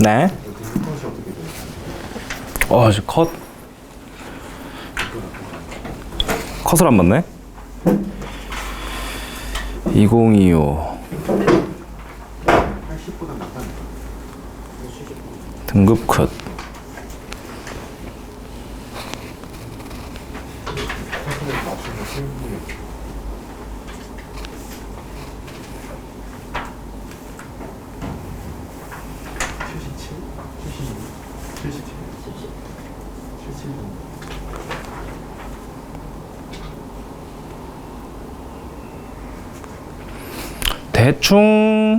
네. 지금 컷을 안 맞네. 2025 등급 컷. 대충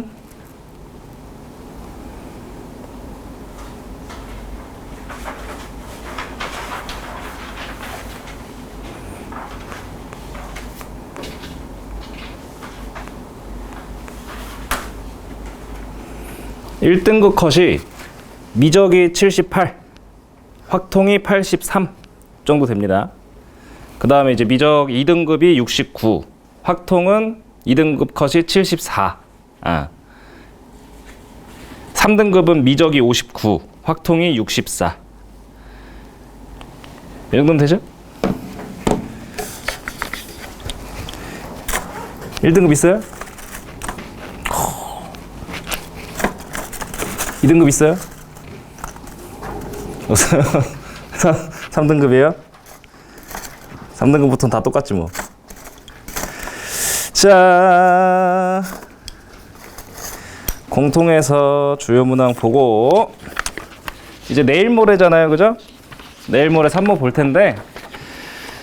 1등급 컷이 미적이 78, 확통이 83 정도 됩니다. 그 다음에 이제 미적 2등급이 69, 확통은 2등급 컷이 74. 3등급은 미적이 59, 확통이 64. 이 정도면 되죠? 1등급 있어요? 2등급 있어요? 없어요? 3등급이에요? 3등급부터는 다 똑같지 뭐. 자, 공통에서 주요 문항 보고 이제 내일 모레잖아요, 그죠? 내일 모레 산모 볼 텐데,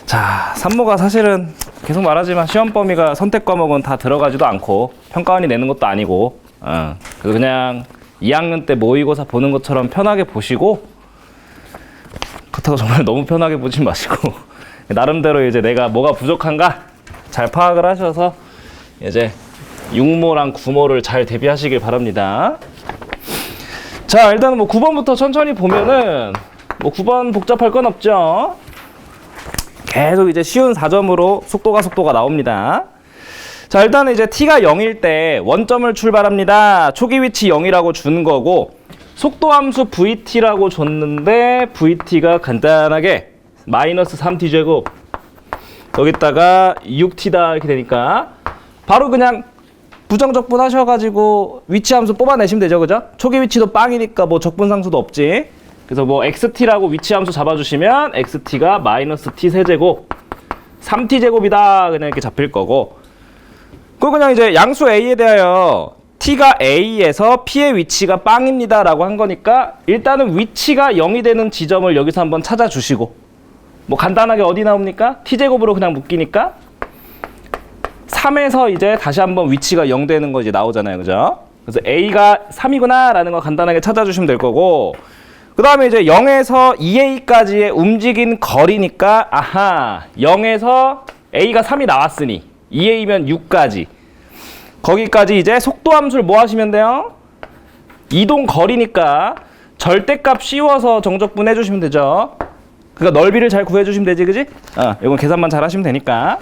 자, 산모가 사실은 계속 말하지만 시험 범위가 선택 과목은 다 들어가지도 않고 평가원이 내는 것도 아니고, 그냥 2학년 때 모의고사 보는 것처럼 편하게 보시고, 그렇다고 정말 너무 편하게 보지 마시고 나름대로 이제 내가 뭐가 부족한가 잘 파악을 하셔서 이제 6모랑 9모를 잘 대비하시길 바랍니다. 자, 일단은 뭐 9번부터 천천히 보면은 뭐 9번 복잡할 건 없죠. 계속 이제 쉬운 4점으로 속도가 나옵니다. 자, 일단은 이제 t가 0일 때 원점을 출발합니다. 초기 위치 0이라고 준 거고, 속도 함수 vt라고 줬는데 vt가 간단하게 마이너스 3t 제곱 여기다가 6t다 이렇게 되니까 바로 그냥 부정적분 하셔가지고 위치 함수 뽑아내시면 되죠, 그죠? 초기 위치도 빵이니까 뭐 적분상수도 없지. 그래서 뭐 xt라고 위치 함수 잡아주시면 xt가 마이너스 t 세제곱 3t 제곱이다 그냥 이렇게 잡힐 거고, 그리고 그냥 이제 양수 a에 대하여 t가 a에서 p의 위치가 빵입니다 라고 한 거니까 일단은 위치가 0이 되는 지점을 여기서 한번 찾아주시고, 뭐 간단하게 어디 나옵니까? t제곱으로 그냥 묶이니까 3에서 이제 다시 한번 위치가 0 되는 거 이제 나오잖아요, 그죠? 그래서 a가 3이구나 라는 거 간단하게 찾아주시면 될 거고, 그 다음에 이제 0에서 2a까지의 움직인 거리니까, 아하, 0에서 a가 3이 나왔으니 2a면 6까지, 거기까지 이제 속도 함수를 뭐 하시면 돼요? 이동 거리니까 절대값 씌워서 정적분 해주시면 되죠. 그러니까 넓이를 잘 구해주시면 되지, 그지? 이건 계산만 잘 하시면 되니까.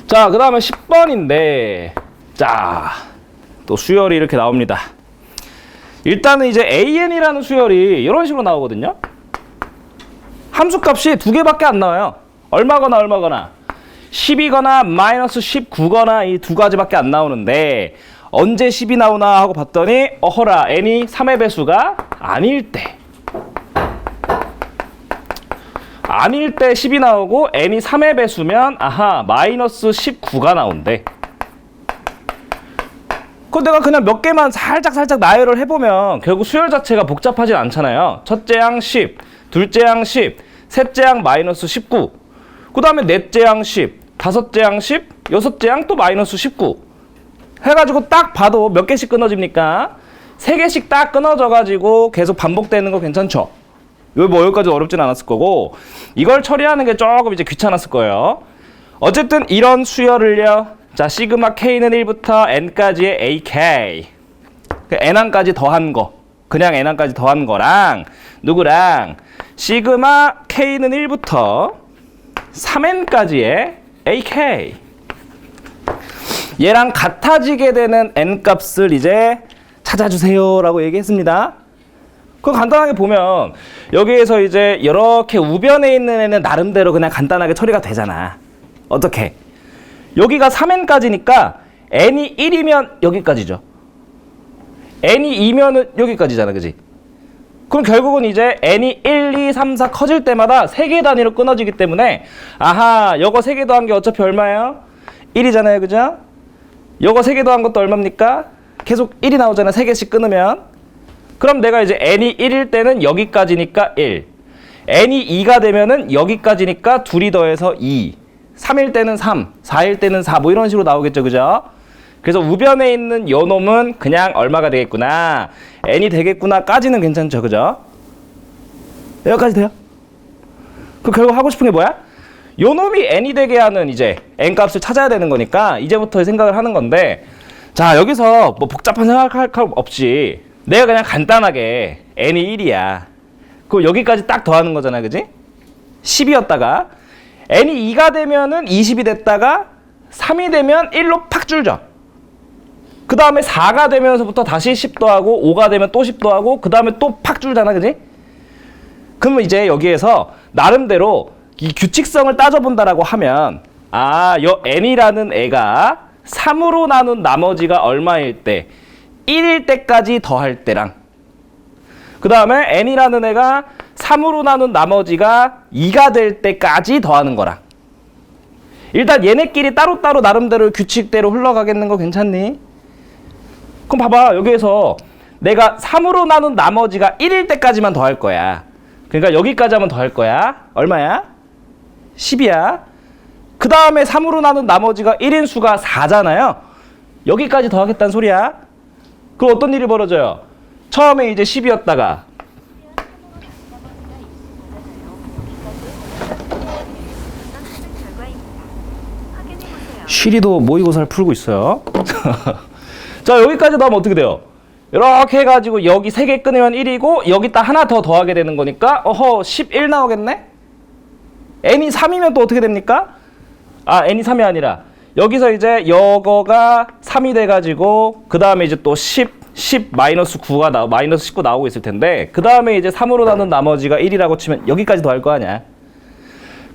자, 그 다음에 10번인데, 자, 또 수열이 이렇게 나옵니다. 일단은 이제 an이라는 수열이 이런 식으로 나오거든요. 함수값이 두 개밖에 안 나와요. 얼마거나 10이거나 마이너스 19거나 이 두 가지밖에 안 나오는데, 언제 10이 나오나 하고 봤더니 어허라, n이 3의 배수가 아닐 때 10이 나오고 n이 3의 배수면 아하, 마이너스 19가 나온대. 그럼 내가 그냥 몇 개만 살짝 나열을 해보면 결국 수열 자체가 복잡하진 않잖아요. 첫째 항 10, 둘째 항 10, 셋째 항 마이너스 19, 그 다음에 넷째 항 10, 다섯째 항 10, 여섯째 항 또 마이너스 19 해가지고 딱 봐도 몇 개씩 끊어집니까? 3개씩 딱 끊어져가지고 계속 반복되는 거 괜찮죠? 이거 뭐 여기까지 어렵진 않았을 거고, 이걸 처리하는 게 조금 이제 귀찮았을 거예요. 어쨌든 이런 수열을요, 자, 시그마 k는 1부터 n까지의 ak, n항까지 더한 거, 그냥 n항까지 더한 거랑 누구랑 시그마 k는 1부터 3n까지의 ak, 얘랑 같아지게 되는 n값을 이제 찾아주세요 라고 얘기했습니다. 그거 간단하게 보면 여기에서 이제 이렇게 우변에 있는 애는 나름대로 그냥 간단하게 처리가 되잖아. 어떻게? 여기가 3n까지니까 n이 1이면 여기까지죠. n이 2면은 여기까지잖아, 그지? 그럼 결국은 이제 n이 1, 2, 3, 4 커질 때마다 3개 단위로 끊어지기 때문에 아하, 요거 3개 더한 게 어차피 얼마예요? 1이잖아요, 그죠? 요거 3개 더한 것도 얼마입니까? 계속 1이 나오잖아, 3개씩 끊으면. 그럼 내가 이제 n이 1일 때는 여기까지니까 1, n이 2가 되면은 여기까지니까 둘이 더해서 2, 3일 때는 3, 4일 때는 4, 뭐 이런 식으로 나오겠죠, 그죠? 그래서 우변에 있는 요 놈은 그냥 얼마가 되겠구나, n이 되겠구나 까지는 괜찮죠, 그죠? 여기까지 돼요? 그 결국 하고 싶은 게 뭐야? 요 놈이 n이 되게 하는 이제 n 값을 찾아야 되는 거니까 이제부터 생각을 하는 건데, 자, 여기서 뭐 복잡한 생각할 거 없이 내가 그냥 간단하게 n이 1이야. 그럼 여기까지 딱 더하는 거잖아, 그지? 10이었다가 n이 2가 되면은 20이 됐다가 3이 되면 1로 팍 줄죠. 그 다음에 4가 되면서부터 다시 10 더하고 5가 되면 또 10 더하고 그 다음에 또 팍 줄잖아, 그지? 그러면 이제 여기에서 나름대로 이 규칙성을 따져본다라고 하면, 아, 요 n이라는 애가 3으로 나눈 나머지가 얼마일 때, 1일 때까지 더할 때랑, 그 다음에 n이라는 애가 3으로 나눈 나머지가 2가 될 때까지 더하는 거랑, 일단 얘네끼리 따로따로 나름대로 규칙대로 흘러가겠는 거 괜찮니? 그럼 봐봐, 여기에서 내가 3으로 나눈 나머지가 1일 때까지만 더할 거야. 그러니까 여기까지 하면 더할 거야. 얼마야? 10이야. 그 다음에 3으로 나눈 나머지가 1인 수가 4잖아요. 여기까지 더하겠다는 소리야. 그럼 어떤 일이 벌어져요? 처음에 이제 10이었다가 쉬리도 모의고사를 풀고 있어요. 자, 여기까지 더하면 어떻게 돼요? 이렇게 해가지고 여기 3개 끊으면 1이고 여기다 하나 더 더하게 되는 거니까 어허, 11 나오겠네? n이 3이면 또 어떻게 됩니까? 아, n이 3이 아니라 여기서 이제 이거가 3이 돼가지고 그 다음에 이제 또 10 마이너스 9가 마이너스 19 나오고 있을 텐데, 그 다음에 이제 3으로 나눈 나머지가 1이라고 치면 여기까지 더할 거 아니야.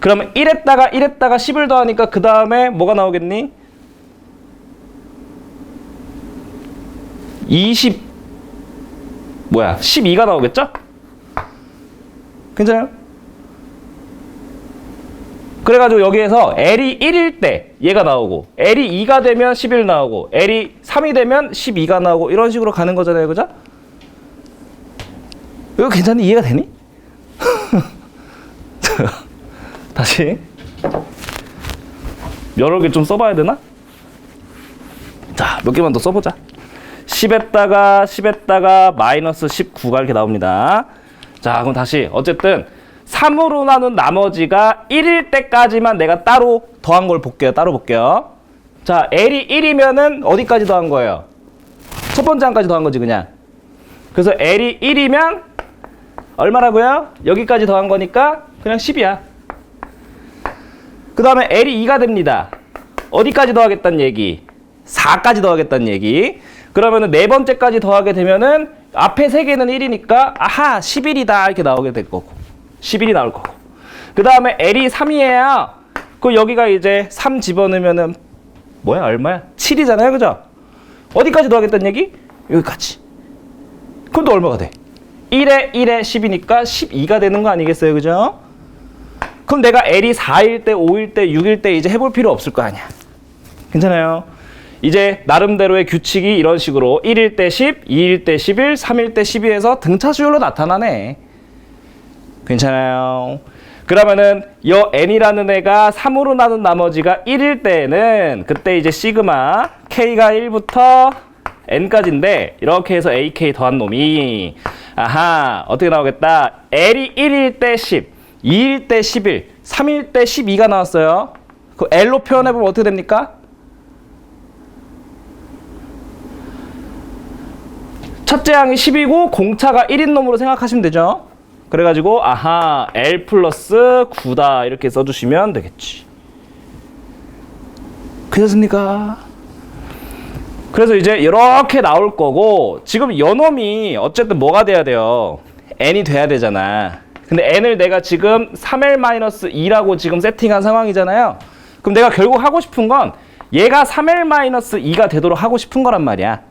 그러면 1에다가 10을 더하니까 그 다음에 뭐가 나오겠니? 12가 나오겠죠? 괜찮아요? 그래가지고 여기에서 L이 1일 때 얘가 나오고, L이 2가 되면 11 나오고, L이 3이 되면 12가 나오고, 이런 식으로 가는 거잖아요, 그죠? 이거 괜찮니? 이해가 되니? 다시 여러 개 좀 써봐야 되나? 자, 몇 개만 더 써보자. 10에다가 마이너스 19가 이렇게 나옵니다. 자, 그럼 다시 어쨌든 3으로 나눈 나머지가 1일 때까지만 내가 따로 더한 걸 볼게요. 따로 볼게요. 자, L이 1이면은 어디까지 더한 거예요? 첫 번째 항까지 더한 거지, 그냥. 그래서 L이 1이면 얼마라고요? 여기까지 더한 거니까 그냥 10이야. 그 다음에 L이 2가 됩니다. 어디까지 더하겠다는 얘기? 4까지 더하겠다는 얘기. 그러면은 네 번째까지 더하게 되면은 앞에 세 개는 1이니까 아하, 11이다 이렇게 나오게 될 거고, 11이 나올 거고. 그 다음에 L이 3이에요. 그 여기가 이제 3 집어넣으면은 뭐야, 얼마야? 7이잖아요, 그죠? 어디까지 더하겠다는 얘기? 여기까지. 그럼 또 얼마가 돼? 1에 10이니까 12가 되는 거 아니겠어요, 그죠? 그럼 내가 L이 4일 때, 5일 때, 6일 때 이제 해볼 필요 없을 거 아니야. 괜찮아요? 이제 나름대로의 규칙이 이런 식으로 1일 때 10, 2일 때 11, 3일 때 12에서 등차 수열로 나타나네. 괜찮아요? 그러면은 요 n이라는 애가 3으로 나눈 나머지가 1일 때에는 그때 이제 시그마 k가 1부터 n까지인데, 이렇게 해서 ak 더한 놈이 아하, 어떻게 나오겠다? l이 1일 때 10, 2일 때 11, 3일 때 12가 나왔어요. 그 l로 표현해보면 어떻게 됩니까? 첫째 항이 10이고 공차가 1인 놈으로 생각하시면 되죠. 그래가지고 아하, L 플러스 9다 이렇게 써주시면 되겠지. 괜찮습니까? 그래서 이제 이렇게 나올 거고, 지금 요놈이 어쨌든 뭐가 돼야 돼요? n이 돼야 되잖아. 근데 n을 내가 지금 3l-2라고 지금 세팅한 상황이잖아요. 그럼 내가 결국 하고 싶은 건 얘가 3l-2가 되도록 하고 싶은 거란 말이야.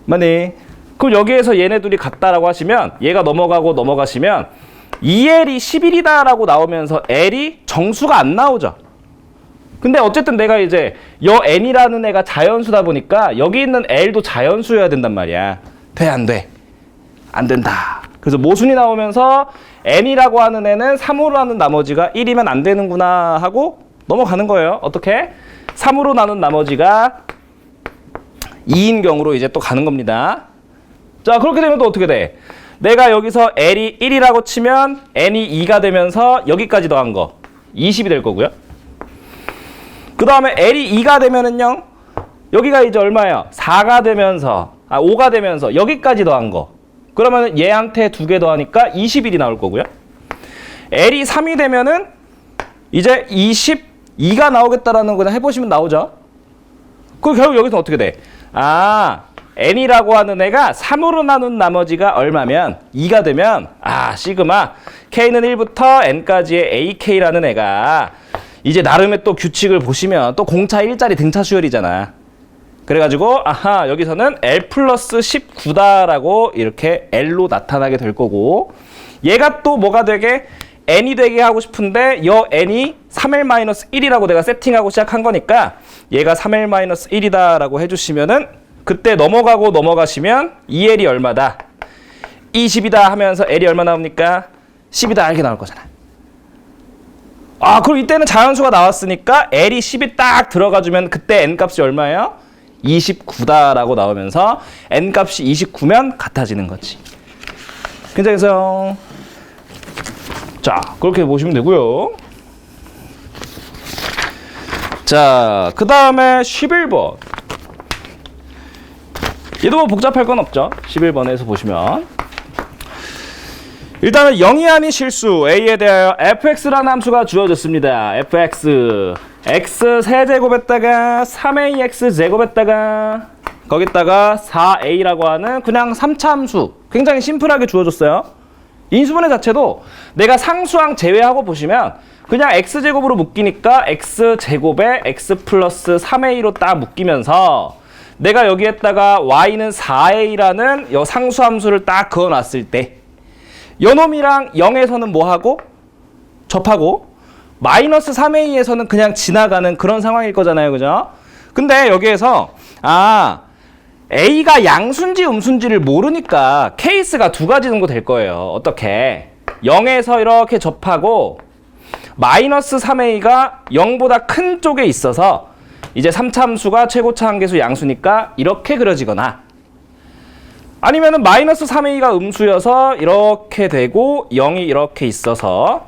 맞니? 그럼 여기에서 얘네 둘이 같다라고 하시면, 얘가 넘어가시면 2l이 11이다 라고 나오면서 l이 정수가 안 나오죠. 근데 어쨌든 내가 이제 여 n이라는 애가 자연수다 보니까 여기 있는 l도 자연수여야 된단 말이야. 돼, 안 돼? 안 된다. 그래서 모순이 나오면서 n이라고 하는 애는 3으로 나눈 나머지가 1이면 안 되는구나 하고 넘어가는 거예요. 어떻게? 3으로 나눈 나머지가 2인 경우로 이제 또 가는 겁니다. 자, 그렇게 되면 또 어떻게 돼? 내가 여기서 L이 1이라고 치면 N이 2가 되면서 여기까지 더한 거 20이 될 거고요. 그 다음에 L이 2가 되면은요, 여기가 이제 얼마예요? 4가 되면서 5가 되면서 여기까지 더한 거, 그러면 얘한테 2개 더하니까 21이 나올 거고요. L이 3이 되면은 이제 22가 나오겠다라는 거 그냥 해보시면 나오죠. 그럼 결국 여기서 어떻게 돼? n이라고 하는 애가 3으로 나눈 나머지가 얼마면 2가 되면 시그마 k는 1부터 n까지의 ak라는 애가 이제 나름의 또 규칙을 보시면 또 공차 1짜리 등차 수열이잖아. 그래가지고 여기서는 l 플러스 19다라고 이렇게 l로 나타나게 될 거고, 얘가 또 뭐가 되게 n이 되게 하고 싶은데 여 n이 3l-1이라고 내가 세팅하고 시작한 거니까 얘가 3l-1이다 라고 해주시면은, 그때 넘어가시면 2l이 얼마다? 20이다 하면서 l이 얼마 나옵니까? 10이다 이렇게 나올 거잖아. 그럼 이때는 자연수가 나왔으니까 l이 10이 딱 들어가주면 그때 n 값이 얼마예요? 29다라고 나오면서 n 값이 29면 같아지는 거지. 괜찮으세요? 자, 그렇게 보시면 되고요. 자, 그 다음에 11번. 얘도 뭐 복잡할 건 없죠. 11번에서 보시면 일단은 0이 아닌 실수 a에 대하여 fx라는 함수가 주어졌습니다. fx x 세제곱에다가 3ax 제곱에다가 거기다가 4a라고 하는 그냥 3차 함수, 굉장히 심플하게 주어졌어요. 인수분해 자체도 내가 상수항 제외하고 보시면 그냥 x제곱으로 묶이니까 x제곱에 x 플러스 3a로 딱 묶이면서 내가 여기에다가 y는 4a라는 요 상수함수를 딱 그어놨을 때 요놈이랑 0에서는 뭐하고? 접하고 마이너스 3a에서는 그냥 지나가는 그런 상황일 거잖아요. 그죠? 근데 여기에서 a가 양수인지 음수인지를 모르니까 케이스가 두 가지 정도 될 거예요. 어떻게? 0에서 이렇게 접하고 마이너스 3a가 0보다 큰 쪽에 있어서 이제 3차 함수가 최고차 한계수 양수니까 이렇게 그려지거나, 아니면은 마이너스 3a가 음수여서 이렇게 되고 0이 이렇게 있어서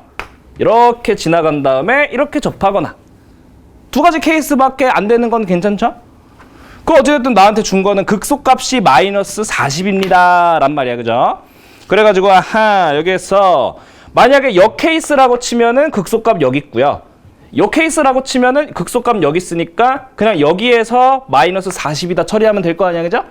이렇게 지나간 다음에 이렇게 접하거나, 두 가지 케이스밖에 안 되는 건 괜찮죠? 그 어쨌든 나한테 준 거는 극소값이 마이너스 40입니다 란 말이야. 그죠? 그래가지고 여기에서 만약에 역 케이스라고 치면은 극소값 여기 있고요, 요 케이스라고 치면은 극소값 여기 있으니까 그냥 여기에서 마이너스 40이다 처리하면 될 거 아니야. 그죠?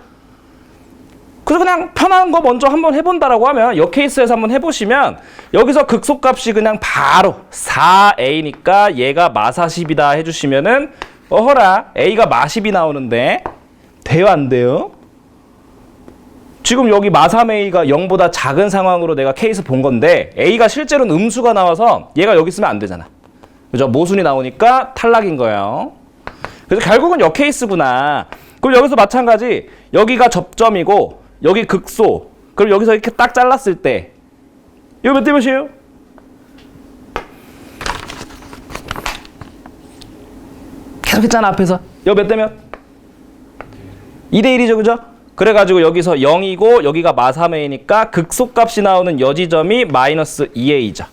그래서 그냥 편한 거 먼저 한번 해본다라고 하면 요 케이스에서 한번 해보시면 여기서 극소값이 그냥 바로 4a니까 얘가 마40이다 해주시면은 어허라 a가 마10이 나오는데 돼요 안 돼요? 지금 여기 마3a가 0보다 작은 상황으로 내가 케이스 본 건데 a가 실제로는 음수가 나와서 얘가 여기 있으면 안 되잖아. 그죠? 모순이 나오니까 탈락인 거예요. 그래서 결국은 역 케이스구나. 그럼 여기서 마찬가지, 여기가 접점이고 여기 극소, 그럼 여기서 이렇게 딱 잘랐을 때 이거 몇 대 몇이에요? 계속 했잖아 앞에서. 이거 몇 대 몇? 2대 1이죠. 그죠? 그래가지고 여기서 0이고 여기가 마3a니까 극소값이 나오는 여지점이 마이너스 2a죠.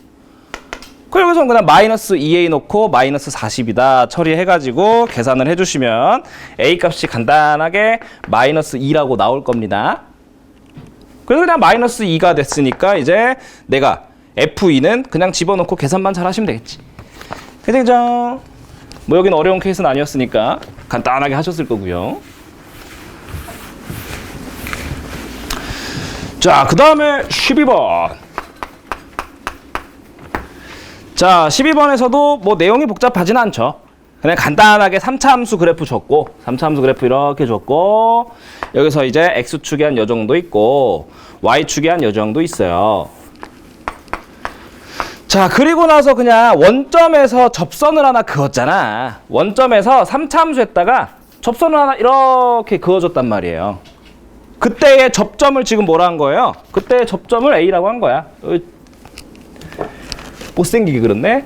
여기서 그냥 마이너스 2a 놓고 마이너스 40이다 처리해가지고 계산을 해주시면 a 값이 간단하게 마이너스 2라고 나올 겁니다. 그래서 그냥 마이너스 2가 됐으니까 이제 내가 f2는 그냥 집어넣고 계산만 잘 하시면 되겠지. 그죠? 뭐 여긴 어려운 케이스는 아니었으니까 간단하게 하셨을 거고요. 자, 그 다음에 12번. 자, 12번에서도 뭐 내용이 복잡하진 않죠. 그냥 간단하게 3차 함수 그래프 줬고, 3차 함수 그래프 이렇게 줬고, 여기서 이제 X축이 한 요 정도 있고, Y축이 한 요 정도 있어요. 자, 그리고 나서 그냥 원점에서 접선을 하나 그었잖아. 원점에서 3차 함수에다가 접선을 하나 이렇게 그어줬단 말이에요. 그때의 접점을 지금 뭐라 한 거예요? 그때의 접점을 A라고 한 거야. 못생기게 그렇네.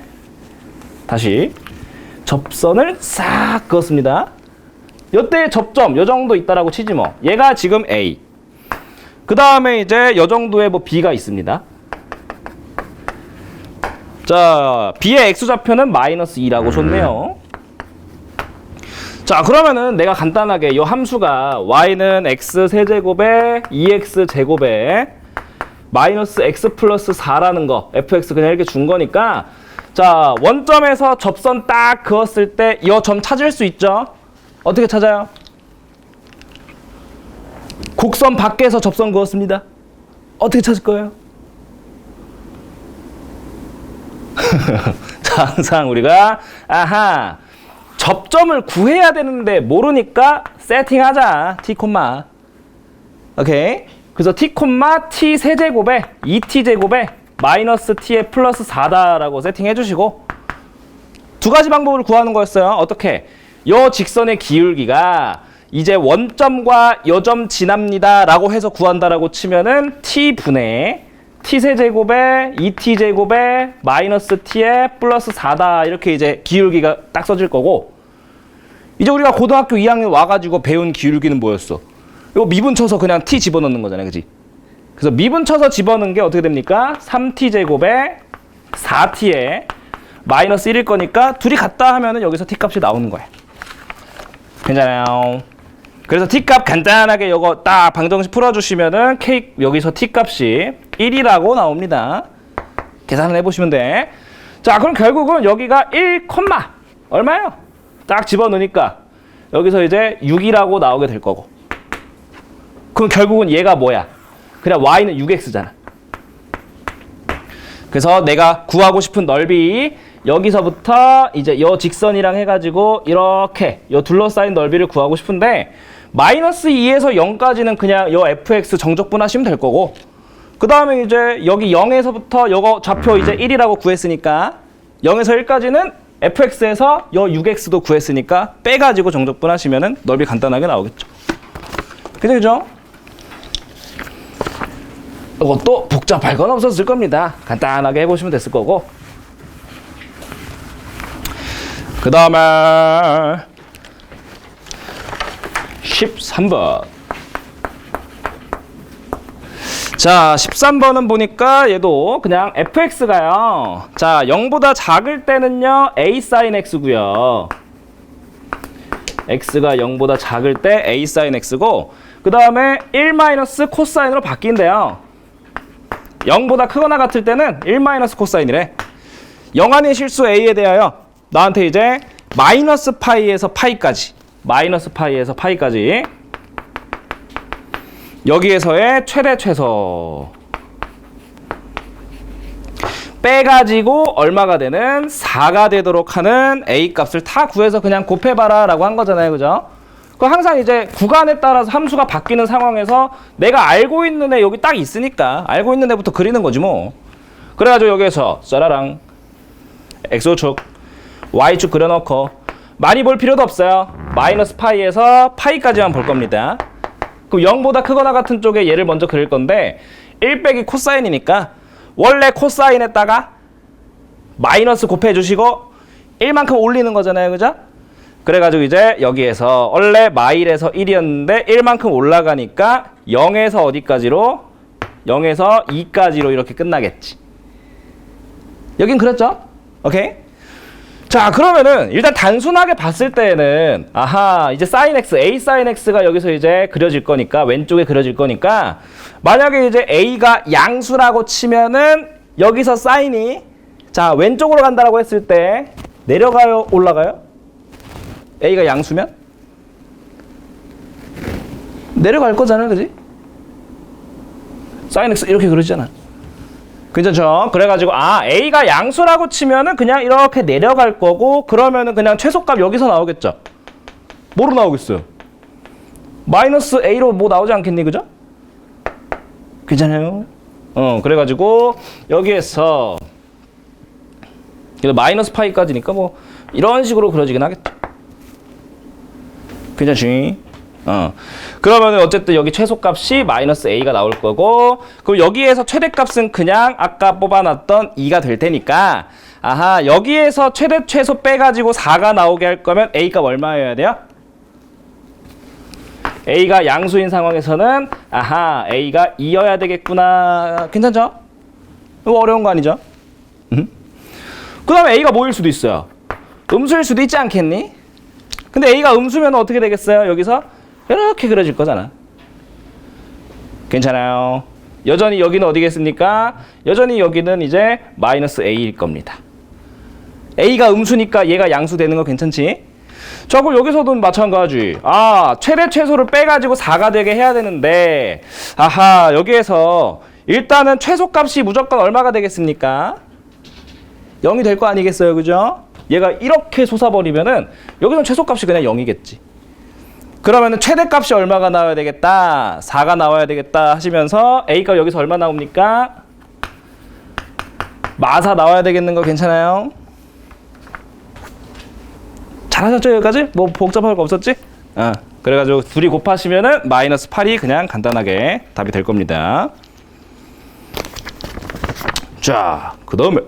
다시 접선을 싹 그었습니다. 이때의 접점 요 정도 있다라고 치지 뭐. 얘가 지금 A. 그 다음에 이제 요 정도의 뭐 B가 있습니다. 자, B의 X좌표는 마이너스 2라고 줬네요. 자, 그러면은 내가 간단하게 이 함수가 Y는 X 세제곱에 2X 제곱에 마이너스 X 플러스 4라는 거 fx 그냥 이렇게 준 거니까 자, 원점에서 접선 딱 그었을 때 이 점 찾을 수 있죠? 어떻게 찾아요? 곡선 밖에서 접선 그었습니다. 어떻게 찾을 거예요? 자, 항상 우리가 아하 접점을 구해야 되는데 모르니까 세팅하자. t 콤마 오케이. 그래서 t 콤마 t 세제곱에 2t 제곱에 마이너스 t에 플러스 4다라고 세팅해 주시고 두 가지 방법으로 구하는 거였어요. 어떻게? 요 직선의 기울기가 이제 원점과 요 점 지납니다 라고 해서 구한다라고 치면은 t분의 t세제곱에 2t제곱에 마이너스 t에 플러스 4다 이렇게 이제 기울기가 딱 써질 거고 이제 우리가 고등학교 2학년 와가지고 배운 기울기는 뭐였어? 이거 미분 쳐서 그냥 t 집어넣는 거잖아요. 그지? 그래서 미분 쳐서 집어넣는 게 어떻게 됩니까? 3t제곱에 4t에 마이너스 1일 거니까 둘이 같다 하면은 여기서 t값이 나오는 거야. 괜찮아요. 그래서 t값 간단하게 요거 딱 방정식 풀어주시면은 k 여기서 t값이 1이라고 나옵니다. 계산을 해보시면 돼. 자, 그럼 결국은 여기가 1, 얼마예요? 딱 집어넣으니까 여기서 이제 6이라고 나오게 될 거고. 그럼 결국은 얘가 뭐야? 그냥 y는 6x잖아. 그래서 내가 구하고 싶은 넓이 여기서부터 이제 요 직선이랑 해가지고 이렇게 요 둘러싸인 넓이를 구하고 싶은데 마이너스 2에서 0까지는 그냥 요 fx 정적분 하시면 될 거고 그 다음에 이제 여기 0에서부터 요거 좌표 이제 1이라고 구했으니까 0에서 1까지는 fx에서 요 6x도 구했으니까 빼가지고 정적분 하시면은 넓이 간단하게 나오겠죠. 그죠? 이것도 복잡할 건 없었을 겁니다. 간단하게 해보시면 됐을 거고 그 다음에 13번. 자, 13번은 보니까 얘도 그냥 fx가요. 자, 0보다 작을 때는요, a sin x고요. x가 0보다 작을 때 a sin x고 그 다음에 1 마이너스 코사인으로 바뀐대요. 0보다 크거나 같을 때는 1 마이너스 코사인이래. 영한의 실수 a에 대하여 나한테 이제 마이너스 파이에서 파이까지 마이너스 파이에서 파이까지 여기에서의 최대 최소 빼가지고 얼마가 되는 4가 되도록 하는 a 값을 다 구해서 그냥 곱해봐라 라고 한 거잖아요. 그죠? 그 항상 이제 구간에 따라서 함수가 바뀌는 상황에서 내가 알고 있는 애 여기 딱 있으니까 알고 있는 애부터 그리는 거지 뭐. 그래가지고 여기에서 짜라랑 x축 y축 그려놓고 많이 볼 필요도 없어요. 마이너스 파이에서 파이까지만 볼 겁니다. 그럼 0보다 크거나 같은 쪽에 얘를 먼저 그릴 건데 1 빼기 코사인이니까 원래 코사인에다가 마이너스 곱해주시고 1만큼 올리는 거잖아요. 그죠? 그래가지고 이제 여기에서 원래 마일에서 1이었는데 1만큼 올라가니까 0에서 어디까지로? 0에서 2까지로 이렇게 끝나겠지. 여긴 그랬죠? 오케이? 자, 그러면은 일단 단순하게 봤을 때는 아하 이제 sin x, a sin x가 여기서 이제 그려질 거니까 왼쪽에 그려질 거니까 만약에 이제 a가 양수라고 치면은 여기서 sin이 자 왼쪽으로 간다라고 했을 때 내려가요, 올라가요? a가 양수면 내려갈 거잖아요, 그지? sin x 이렇게 그려지잖아. 괜찮죠? 그래가지고 a가 양수라고 치면은 그냥 이렇게 내려갈 거고, 그러면은 그냥 최소값 여기서 나오겠죠? 뭐로 나오겠어요? 마이너스 a로 뭐 나오지 않겠니, 그죠? 괜찮아요? 그래가지고 여기에서 마이너스 파이까지니까 뭐 이런 식으로 그려지긴 하겠죠. 괜찮지? 그러면 어쨌든 여기 최소값이 마이너스 a가 나올 거고, 그럼 여기에서 최대값은 그냥 아까 뽑아놨던 2가 될 테니까, 아하, 여기에서 최대 최소 빼가지고 4가 나오게 할 거면 a값 얼마여야 돼요? a가 양수인 상황에서는 아하, a가 2여야 되겠구나. 괜찮죠? 이거 어려운 거 아니죠? 그 다음에 a가 뭐일 수도 있어요? 음수일 수도 있지 않겠니? 근데 a가 음수면 어떻게 되겠어요? 여기서 이렇게 그려질 거잖아. 괜찮아요. 여전히 여기는 어디겠습니까? 여전히 여기는 이제 마이너스 a일 겁니다. a가 음수니까 얘가 양수 되는 거 괜찮지? 자, 그럼 여기서도 마찬가지. 최대 최소를 빼가지고 4가 되게 해야 되는데, 아하, 여기에서 일단은 최소값이 무조건 얼마가 되겠습니까? 0이 될 거 아니겠어요, 그죠? 얘가 이렇게 솟아버리면은 여기는 최소값이 그냥 0이겠지. 그러면은 최대값이 얼마가 나와야 되겠다? 4가 나와야 되겠다 하시면서 a값 여기서 얼마 나옵니까? 마사 나와야 되겠는 거 괜찮아요? 잘하셨죠, 여기까지? 뭐 복잡할 거 없었지? 그래가지고 둘이 곱하시면은 마이너스 8이 그냥 간단하게 답이 될 겁니다. 자, 그 다음에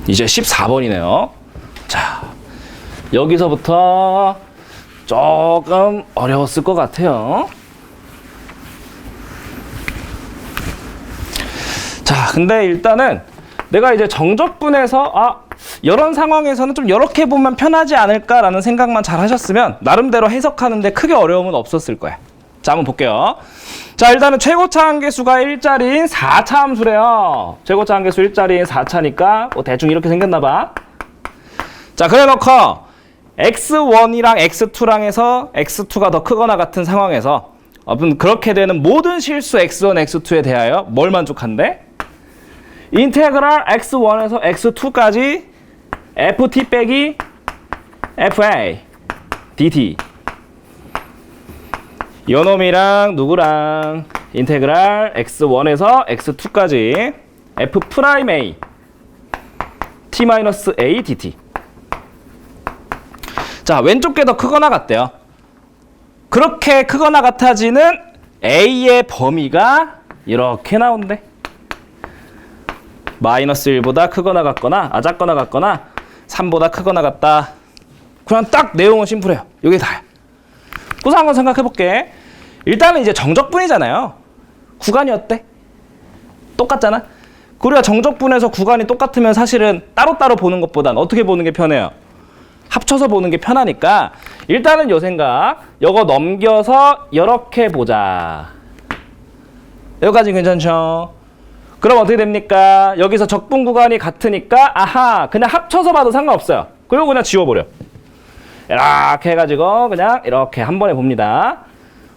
이제 14번이네요. 자, 여기서부터 조금 어려웠을 것 같아요. 자, 근데 일단은 내가 이제 정적분해서 이런 상황에서는 좀 이렇게 보면 편하지 않을까라는 생각만 잘 하셨으면 나름대로 해석하는데 크게 어려움은 없었을 거야. 자, 한번 볼게요. 자, 일단은 최고차 함계수가 1자리인 4차 함수래요. 최고차 함계수 1자리인 4차니까 뭐 대충 이렇게 생겼나 봐. 자, 그래 놓고 x1이랑 x2랑 해서 x2가 더 크거나 같은 상황에서 그렇게 되는 모든 실수 x1, x2에 대하여 뭘 만족한대? 인테그랄 x1에서 x2까지 ft 빼기 fa dt. 요놈이랑 누구랑 인테그랄 x1에서 x2까지 f 프라임 a t-a dt. 자, 왼쪽 게 더 크거나 같대요. 그렇게 크거나 같아지는 a의 범위가 이렇게 나온대. 마이너스 1보다 크거나 같거나 작거나 같거나 3보다 크거나 같다. 그냥 딱 내용은 심플해요. 이게 다야. 그래서 한번 생각해 볼게. 일단은 이제 정적분이잖아요. 구간이 어때? 똑같잖아. 우리가 정적분에서 구간이 똑같으면 사실은 따로따로 보는 것보단 어떻게 보는 게 편해요? 합쳐서 보는 게 편하니까 일단은 요 생각, 요거 넘겨서 이렇게 보자. 여기까지 괜찮죠? 그럼 어떻게 됩니까? 여기서 적분 구간이 같으니까 아하, 그냥 합쳐서 봐도 상관없어요. 그리고 그냥 지워버려. 이렇게 해가지고 그냥 이렇게 한 번에 봅니다.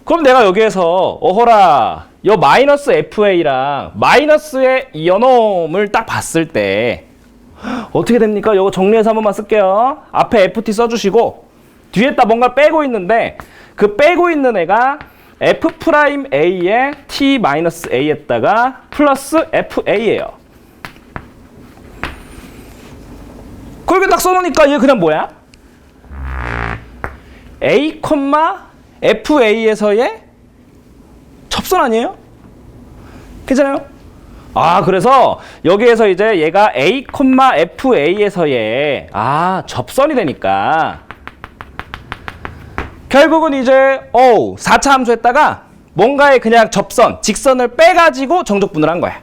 그럼 내가 여기에서 어허라, 요 마이너스 FA랑 마이너스의 이어놈을 딱 봤을 때 어떻게 됩니까? 요거 정리해서 한 번만 쓸게요. 앞에 FT 써주시고 뒤에다 뭔가 빼고 있는데 그 빼고 있는 애가 F'A에 T-A에다가 플러스 FA예요. 그렇게 딱 써놓으니까 얘 그냥 뭐야? A, FA에서의 접선 아니에요? 괜찮아요? 그래서 여기에서 이제 얘가 A, FA에서의 접선이 되니까 결국은 이제 4차 함수에다가 뭔가의 그냥 접선, 직선을 빼가지고 정적분을 한 거야.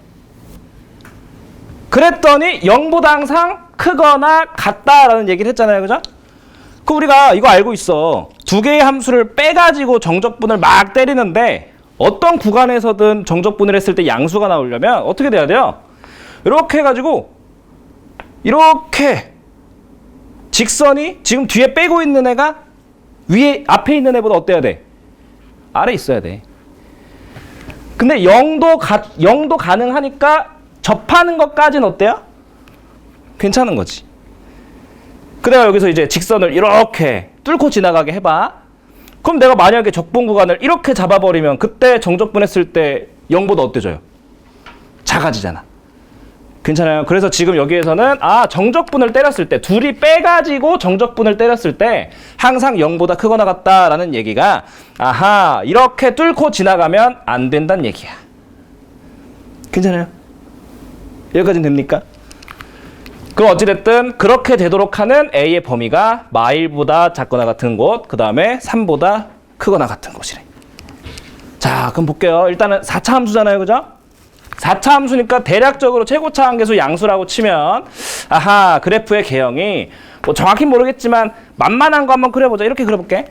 그랬더니 0보다 항상 크거나 같다라는 얘기를 했잖아요, 그죠? 그 우리가 이거 알고 있어. 두 개의 함수를 빼가지고 정적분을 막 때리는데 어떤 구간에서든 정적분을 했을 때 양수가 나오려면 어떻게 돼야 돼요? 이렇게 해가지고 이렇게 직선이 지금 뒤에 빼고 있는 애가 위에 앞에 있는 애보다 어때야 돼? 아래 있어야 돼. 근데 0도 가능하니까 접하는 것까지는 어때요? 괜찮은 거지. 그래야 여기서 이제 직선을 이렇게 뚫고 지나가게 해봐. 그럼 내가 만약에 적분 구간을 이렇게 잡아버리면 그때 정적분 했을 때 0보다 어때져요? 작아지잖아. 괜찮아요. 그래서 지금 여기에서는 정적분을 때렸을 때 둘이 빼가지고 정적분을 때렸을 때 항상 0보다 크거나 같다라는 얘기가 이렇게 뚫고 지나가면 안 된다는 얘기야. 괜찮아요? 여기까지는 됩니까? 그럼 어찌됐든 그렇게 되도록 하는 A의 범위가 마일보다 작거나 같은 곳, 그 다음에 3보다 크거나 같은 곳이래. 자, 그럼 볼게요. 일단은 4차 함수잖아요. 그죠? 4차 함수니까 대략적으로 최고차 한계수 양수라고 치면 그래프의 개형이 뭐 정확히 모르겠지만 만만한 거 한번 그려보자. 이렇게 그려볼게.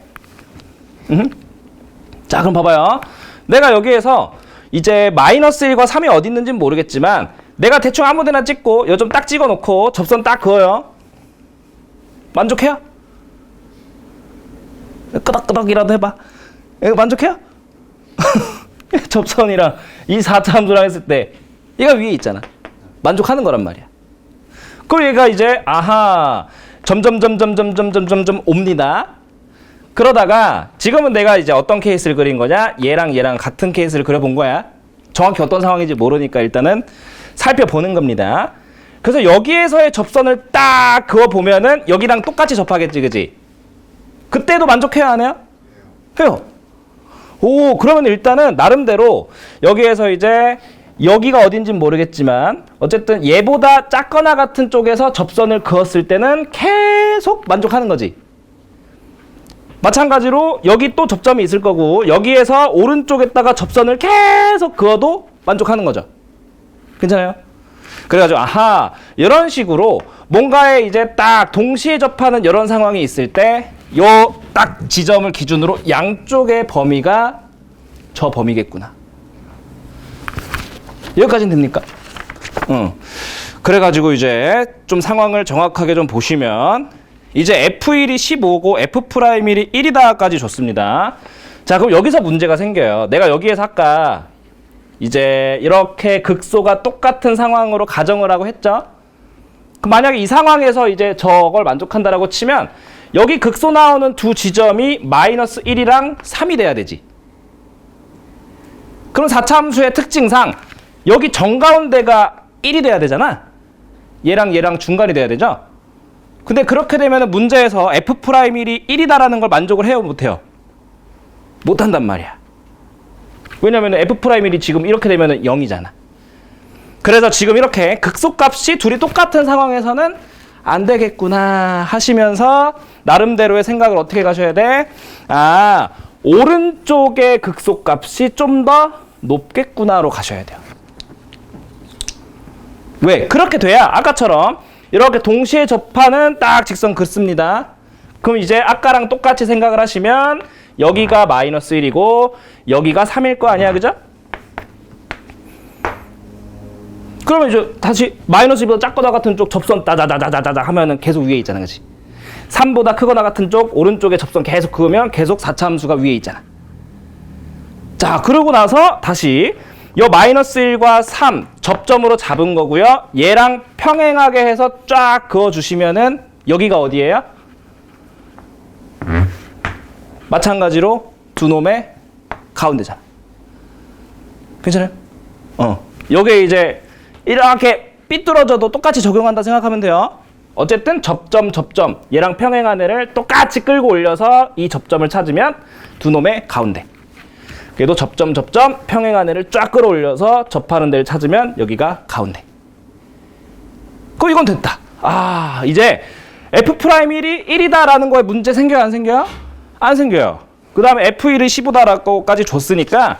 자, 그럼 봐봐요. 내가 여기에서 이제 마이너스 1과 3이 어디 있는지는 모르겠지만 내가 대충 아무 데나 찍고 요점 딱 찍어놓고 접선 딱 그어요. 만족해요? 끄덕끄덕이라도 해봐. 이거 만족해요? 접선이랑 이 4차 함수랑 했을 때 얘가 위에 있잖아. 만족하는 거란 말이야. 그럼 얘가 이제 점점 옵니다. 그러다가 지금은 내가 이제 어떤 케이스를 그린 거냐? 얘랑 같은 케이스를 그려본 거야. 정확히 어떤 상황인지 모르니까 일단은 살펴보는 겁니다. 그래서 여기에서의 접선을 딱 그어보면은 여기랑 똑같이 접하겠지, 그지? 그때도 만족해야 하나요? 해요. 오, 그러면 일단은 나름대로 여기에서 이제 여기가 어딘진 모르겠지만 어쨌든 얘보다 작거나 같은 쪽에서 접선을 그었을 때는 계속 만족하는 거지. 마찬가지로 여기 또 접점이 있을 거고 여기에서 오른쪽에다가 접선을 계속 그어도 만족하는 거죠. 괜찮아요? 그래가지고 이런 식으로 뭔가에 이제 딱 동시에 접하는 이런 상황이 있을 때 요 딱 지점을 기준으로 양쪽의 범위가 저 범위겠구나. 여기까지는 됩니까? 그래가지고 이제 좀 상황을 정확하게 좀 보시면 이제 F1이 15고 F'1이 1이다까지 줬습니다. 자, 그럼 여기서 문제가 생겨요. 내가 여기에서 아까 이제 이렇게 극소가 똑같은 상황으로 가정을 하고 했죠. 그럼 만약에 이 상황에서 이제 저걸 만족한다라고 치면 여기 극소 나오는 두 지점이 마이너스 1이랑 3이 돼야 되지. 그럼 4차 함수의 특징상 여기 정가운데가 1이 돼야 되잖아. 얘랑 중간이 돼야 되죠. 근데 그렇게 되면 문제에서 F'1이 1이다라는 걸 만족을 해요, 못해요? 못한단 말이야. 왜냐면 F'1이 지금 이렇게 되면 0이잖아. 그래서 지금 이렇게 극소값이 둘이 똑같은 상황에서는 안 되겠구나 하시면서 나름대로의 생각을 어떻게 가셔야 돼? 오른쪽의 극소값이 좀 더 높겠구나로 가셔야 돼요. 왜? 그렇게 돼야 아까처럼 이렇게 동시에 접하는 딱 직선 긋습니다. 그럼 이제 아까랑 똑같이 생각을 하시면 여기가 마이너스 1이고 여기가 3일 거 아니야, 그죠? 그러면 이제 다시 마이너스 1보다 작거나 같은 쪽 접선 따다다다다다 하면은 계속 위에 있잖아, 그치? 3보다 크거나 같은 쪽 오른쪽에 접선 계속 그으면 계속 4차 함수가 위에 있잖아. 자, 그러고 나서 다시 요 마이너스 1과 3 접점으로 잡은 거고요. 얘랑 평행하게 해서 쫙 그어주시면은 여기가 어디예요? 마찬가지로 두 놈의 가운데잖아. 괜찮아요? 요게 이제 이렇게 삐뚤어져도 똑같이 적용한다 생각하면 돼요. 어쨌든 접점 얘랑 평행한 애를 똑같이 끌고 올려서 이 접점을 찾으면 두 놈의 가운데. 그래도 접점 평행한 애를 쫙 끌어올려서 접하는 데를 찾으면 여기가 가운데. 그럼 이건 됐다. 이제 F'1이 1이다라는 거에 문제 생겨요, 안 생겨요? 안 생겨요. 그 다음에 F1이 15다라고까지 줬으니까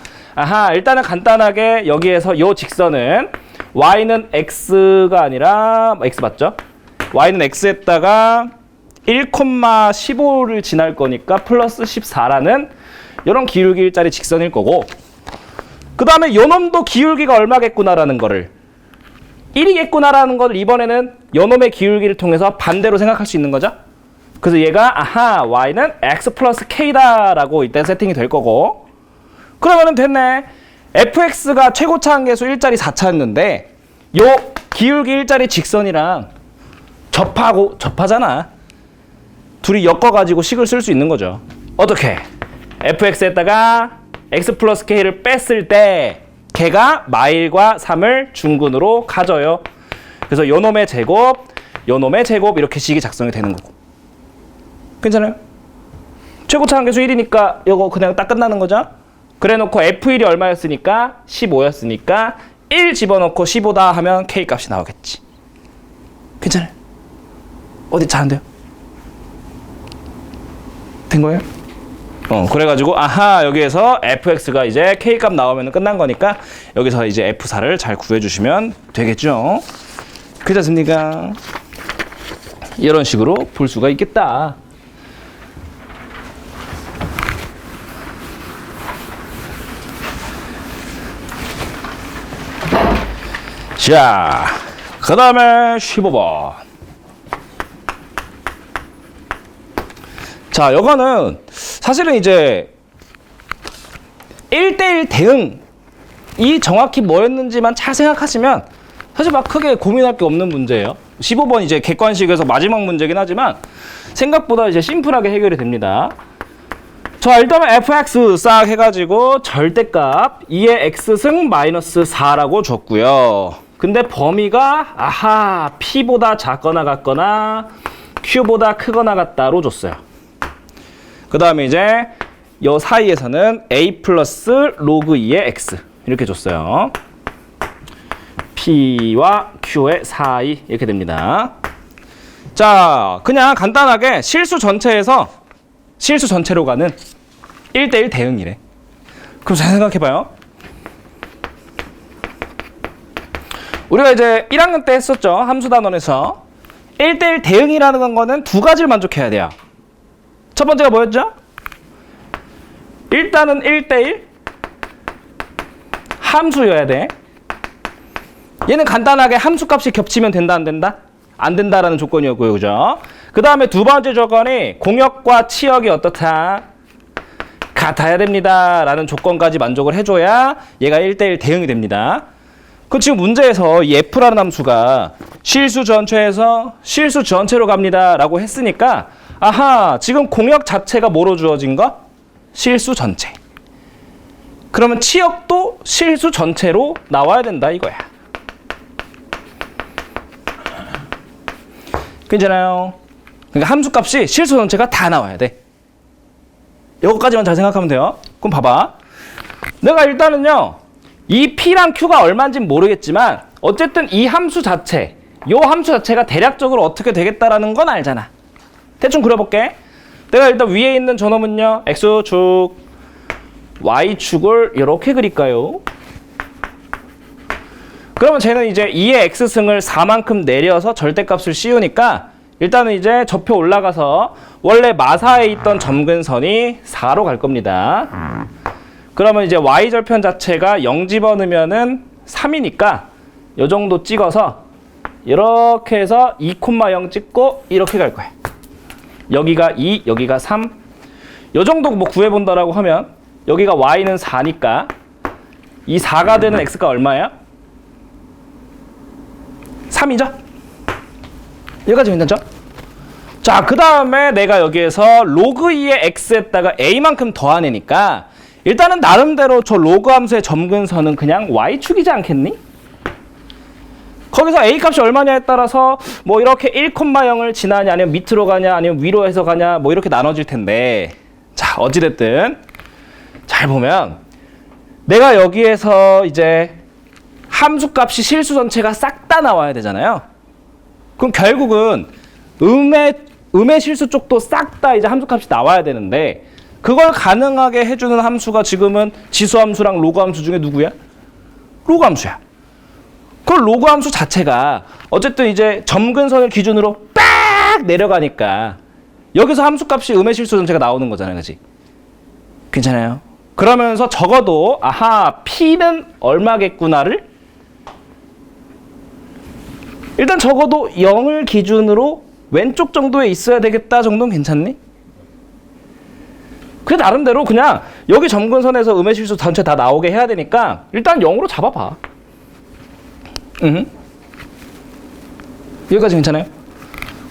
일단은 간단하게 여기에서 요 직선은 y는 x가 아니라 x 맞죠? y는 x에다가 1,15를 지날 거니까 플러스 14라는 이런 기울기짜리 직선일 거고, 그 다음에 요 놈도 기울기가 얼마겠구나라는 거를 1이겠구나라는 걸 이번에는 요 놈의 기울기를 통해서 반대로 생각할 수 있는 거죠. 그래서 얘가 y는 x 플러스 k다라고 이때 세팅이 될 거고, 그러면은 됐네. fx가 최고차 한계수 일자리 4차였는데 요 기울기 일자리 직선이랑 접하잖아. 둘이 엮어가지고 식을 쓸 수 있는 거죠. 어떻게? fx에다가 x 플러스 k를 뺐을 때 걔가 마일과 3을 중근으로 가져요. 그래서 요놈의 제곱, 요놈의 제곱 이렇게 식이 작성이 되는 거고. 괜찮아요? 최고차 한계수 1이니까 이거 그냥 딱 끝나는 거죠? 그래놓고 f1이 얼마였으니까 15였으니까 1 집어넣고 15다 하면 k 값이 나오겠지. 괜찮아요? 어디 잘안돼요? 된 거예요? 그래가지고 아하 여기에서 fx가 이제 k 값 나오면 끝난 거니까 여기서 이제 f4를 잘 구해주시면 되겠죠. 그렇지 않습니까? 이런 식으로 볼 수가 있겠다. 자, 그 다음에 15번. 자, 이거는 사실은 이제 1대1 대응이 정확히 뭐였는지만 잘 생각하시면 사실 막 크게 고민할 게 없는 문제예요. 15번 이제 객관식에서 마지막 문제긴 하지만 생각보다 이제 심플하게 해결이 됩니다. 자, 일단은 fx 싹 해가지고 절대값 2의 x승 마이너스 4라고 줬고요. 근데 범위가 아하 p보다 작거나 같거나 q보다 크거나 같다로 줬어요. 그 다음에 이제 요 사이에서는 a 플러스 로그 2의 x 이렇게 줬어요. p와 q의 사이 이렇게 됩니다. 자, 그냥 간단하게 실수 전체로 가는 1대1 대응이래. 그럼 잘 생각해봐요. 우리가 이제 1학년 때 했었죠. 함수단원에서 1대1 대응이라는 거는 두 가지를 만족해야 돼요. 첫 번째가 뭐였죠? 일단은 1대1 함수여야 돼. 얘는 간단하게 함수값이 겹치면 된다 안 된다? 안 된다라는 조건이었고요. 그죠? 그 다음에 두 번째 조건이 공역과 치역이 어떻다? 같아야 됩니다. 라는 조건까지 만족을 해줘야 얘가 1대1 대응이 됩니다. 그 지금 문제에서 이 f라는 함수가 실수 전체에서 실수 전체로 갑니다. 라고 했으니까 아하 지금 공역 자체가 뭐로 주어진 거? 실수 전체. 그러면 치역도 실수 전체로 나와야 된다 이거야. 괜찮아요? 그러니까 함수값이 실수 전체가 다 나와야 돼. 이거까지만 잘 생각하면 돼요. 그럼 봐봐. 내가 일단은요. 이 P랑 Q가 얼마인지는 모르겠지만 어쨌든 이 함수 자체, 이 함수 자체가 대략적으로 어떻게 되겠다라는 건 알잖아. 대충 그려볼게. 내가 일단 위에 있는 저놈은요. X축, Y축을 이렇게 그릴까요? 그러면 쟤는 이제 2의 X승을 4만큼 내려서 절대값을 씌우니까 일단은 이제 저표 올라가서 원래 마사에 있던 점근선이 4로 갈 겁니다. 그러면 이제 Y절편 자체가 0 집어넣으면은 3이니까 요 정도 찍어서 이렇게 해서 2,0 찍고 이렇게 갈 거야. 여기가 2, 여기가 3. 요 정도 뭐 구해본다라고 하면 여기가 Y는 4니까 이 4가 되는 X가 얼마야? 3이죠? 여기까지 괜찮죠? 자, 그 다음에 내가 여기에서 로그 2의 x에다가 a만큼 더하내니까 일단은 나름대로 저 로그 함수의 점근선은 그냥 y축이지 않겠니? 거기서 a 값이 얼마냐에 따라서 뭐 이렇게 1,0을 지나냐 아니면 밑으로 가냐 아니면 위로 해서 가냐 뭐 이렇게 나눠질 텐데 자, 어찌됐든 잘 보면 내가 여기에서 이제 함수값이 실수 전체가 싹 다 나와야 되잖아요. 그럼 결국은 음의 실수 쪽도 싹 다 이제 함수값이 나와야 되는데 그걸 가능하게 해주는 함수가 지금은 지수함수랑 로그함수 중에 누구야? 로그함수야. 그 로그함수 자체가 어쨌든 이제 점근선을 기준으로 빡 내려가니까 여기서 함수값이 음의 실수 전체가 나오는 거잖아요. 그치? 괜찮아요? 그러면서 적어도 아하 P는 얼마겠구나를 일단 적어도 0을 기준으로 왼쪽 정도에 있어야 되겠다 정도는 괜찮니? 그 나름대로 그냥 여기 점근선에서 음의 실수 전체 다 나오게 해야 되니까 일단 0으로 잡아봐. 여기까지 괜찮아요?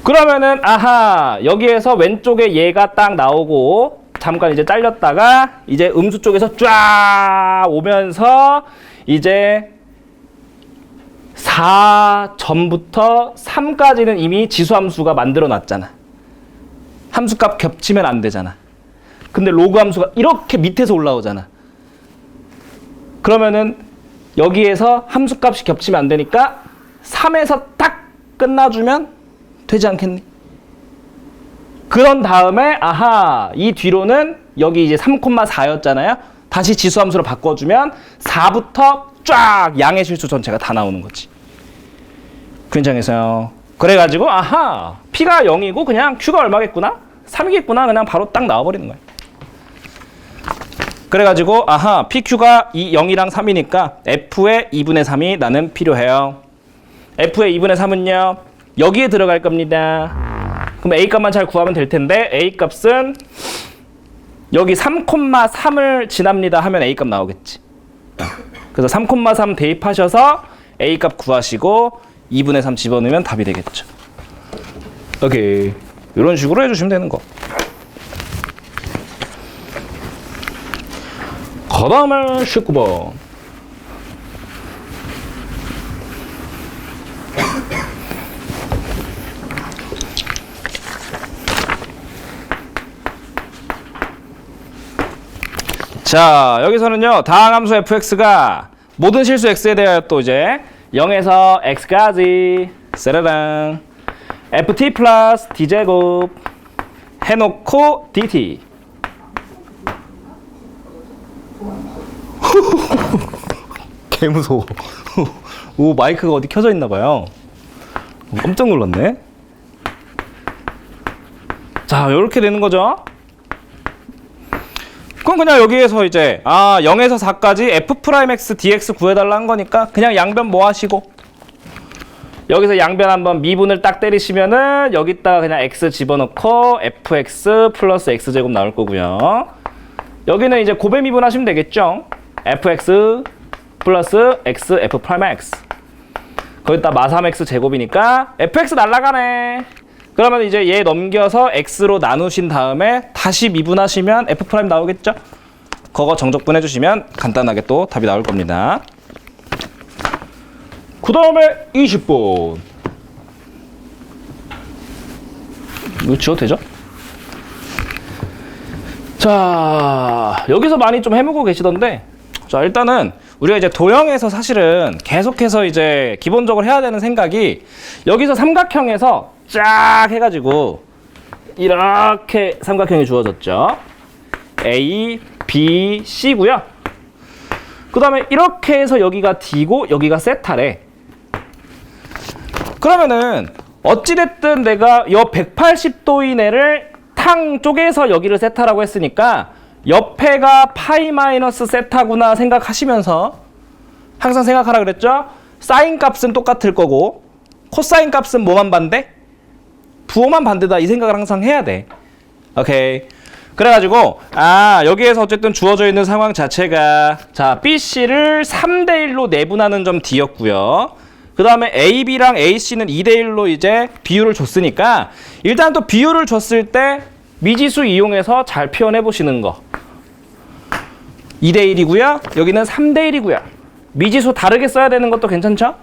그러면은 아하 여기에서 왼쪽에 얘가 딱 나오고 잠깐 이제 잘렸다가 이제 음수 쪽에서 쫙 오면서 이제 4 전부터 3까지는 이미 지수함수가 만들어 놨잖아. 함수값 겹치면 안 되잖아. 근데 로그 함수가 이렇게 밑에서 올라오잖아. 그러면은 여기에서 함수값이 겹치면 안 되니까 3에서 딱 끝나주면 되지 않겠니? 그런 다음에 아하 이 뒤로는 여기 이제 3,4였잖아요. 다시 지수함수로 바꿔주면 4부터 쫙 양의 실수 전체가 다 나오는 거지. 괜찮겠어요? 그래가지고 아하 P가 0이고 그냥 Q가 얼마겠구나? 3이겠구나. 그냥 바로 딱 나와버리는 거야. 그래가지고 아하 PQ가 0이랑 3이니까 F의 2분의 3이 나는 필요해요. F의 2분의 3은요 여기에 들어갈 겁니다. 그럼 A 값만 잘 구하면 될 텐데 A 값은 여기 3,3을 지납니다 하면 A 값 나오겠지. 그래서 3,3 대입하셔서 A 값 구하시고 2분의 3 집어넣으면 답이 되겠죠. 오케이. 이런 식으로 해주시면 되는 거. 그 다음에 19번. 자, 여기서는요, 다항함수 fx가 모든 실수 x에 대하여 또 이제 0에서 x까지 세라랑 ft 플러스 d제곱 해놓고 dt 개 무서워. 오, 마이크가 어디 켜져 있나 봐요. 깜짝 놀랐네. 자, 이렇게 되는 거죠. 그럼 그냥 여기에서 이제 0에서 4까지 f'x dx 구해달라는 거니까 그냥 양변 뭐 하시고 여기서 양변 한번 미분을 딱 때리시면은 여기다가 그냥 x 집어넣고 fx 플러스 x제곱 나올 거고요. 여기는 이제 고배 미분하시면 되겠죠. fx 플러스 x f'x 거기다 마3x 제곱이니까 fx 날라가네. 그러면 이제 얘 넘겨서 x로 나누신 다음에 다시 미분하시면 f' 나오겠죠? 그거 정적분 해주시면 간단하게 또 답이 나올 겁니다. 그 다음에 20번. 이거 지워도 되죠? 자, 여기서 많이 좀 해보고 계시던데, 자, 일단은 우리가 이제 도형에서 사실은 계속해서 이제 기본적으로 해야 되는 생각이 여기서 삼각형에서 쫙 해가지고 이렇게 삼각형이 주어졌죠. A, B, C고요. 그 다음에 이렇게 해서 여기가 D고 여기가 세타래. 그러면은 어찌됐든 내가 이 180도 이내를 탕 쪼개서 여기를 세타라고 했으니까 옆에가 파이 마이너스 세타구나 생각하시면서 항상 생각하라 그랬죠? 사인 값은 똑같을 거고 코사인 값은 뭐만 반대? 부호만 반대다 이 생각을 항상 해야 돼. 오케이. 그래가지고 여기에서 어쨌든 주어져 있는 상황 자체가 자 BC를 3대1로 내분하는 점 D였고요. 그 다음에 AB랑 AC는 2대1로 이제 비율을 줬으니까 일단 또 비율을 줬을 때 미지수 이용해서 잘 표현해 보시는 거. 2대1이고요. 여기는 3대1이고요. 미지수 다르게 써야 되는 것도 괜찮죠?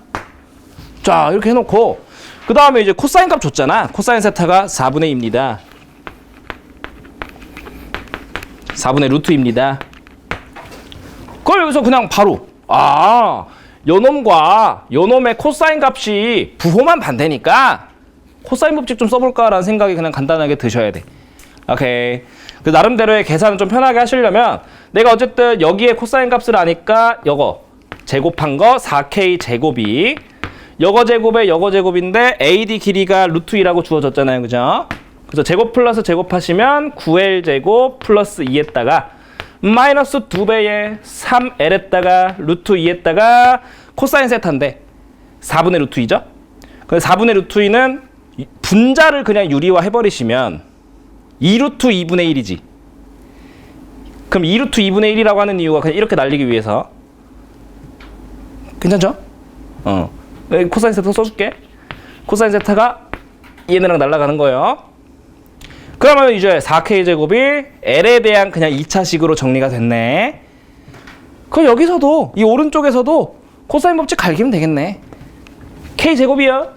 자, 이렇게 해놓고 그 다음에 이제 코사인 값 줬잖아. 코사인 세타가 4분의 2입니다. 4분의 루트입니다. 그걸 여기서 그냥 바로 요놈과 요놈의 코사인 값이 부호만 반대니까 코사인 법칙 좀 써볼까라는 생각이 그냥 간단하게 드셔야 돼. 오케이. 그 나름대로의 계산을 좀 편하게 하시려면 내가 어쨌든 여기에 코사인 값을 아니까 요거 제곱한 거 4K 제곱이 요거 제곱에 요거 제곱인데 AD 길이가 루트 2라고 주어졌잖아요. 그죠? 그래서 제곱 플러스 제곱하시면 9L 제곱 플러스 2에다가 마이너스 2배의 3L에다가 루트 2에다가 코사인 세타인데 4분의 루트 2죠? 그래서 4분의 루트 2는 분자를 그냥 유리화 해버리시면 2루트 2분의 1이지. 그럼 2루트 2분의 1이라고 하는 이유가 그냥 이렇게 날리기 위해서. 괜찮죠? 여기 코사인 세타 써줄게. 코사인 세타가 얘네랑 날아가는 거예요. 그러면 이제 4K제곱이 L에 대한 그냥 2차식으로 정리가 됐네. 그럼 여기서도 이 오른쪽에서도 코사인 법칙 갈기면 되겠네. K제곱이요.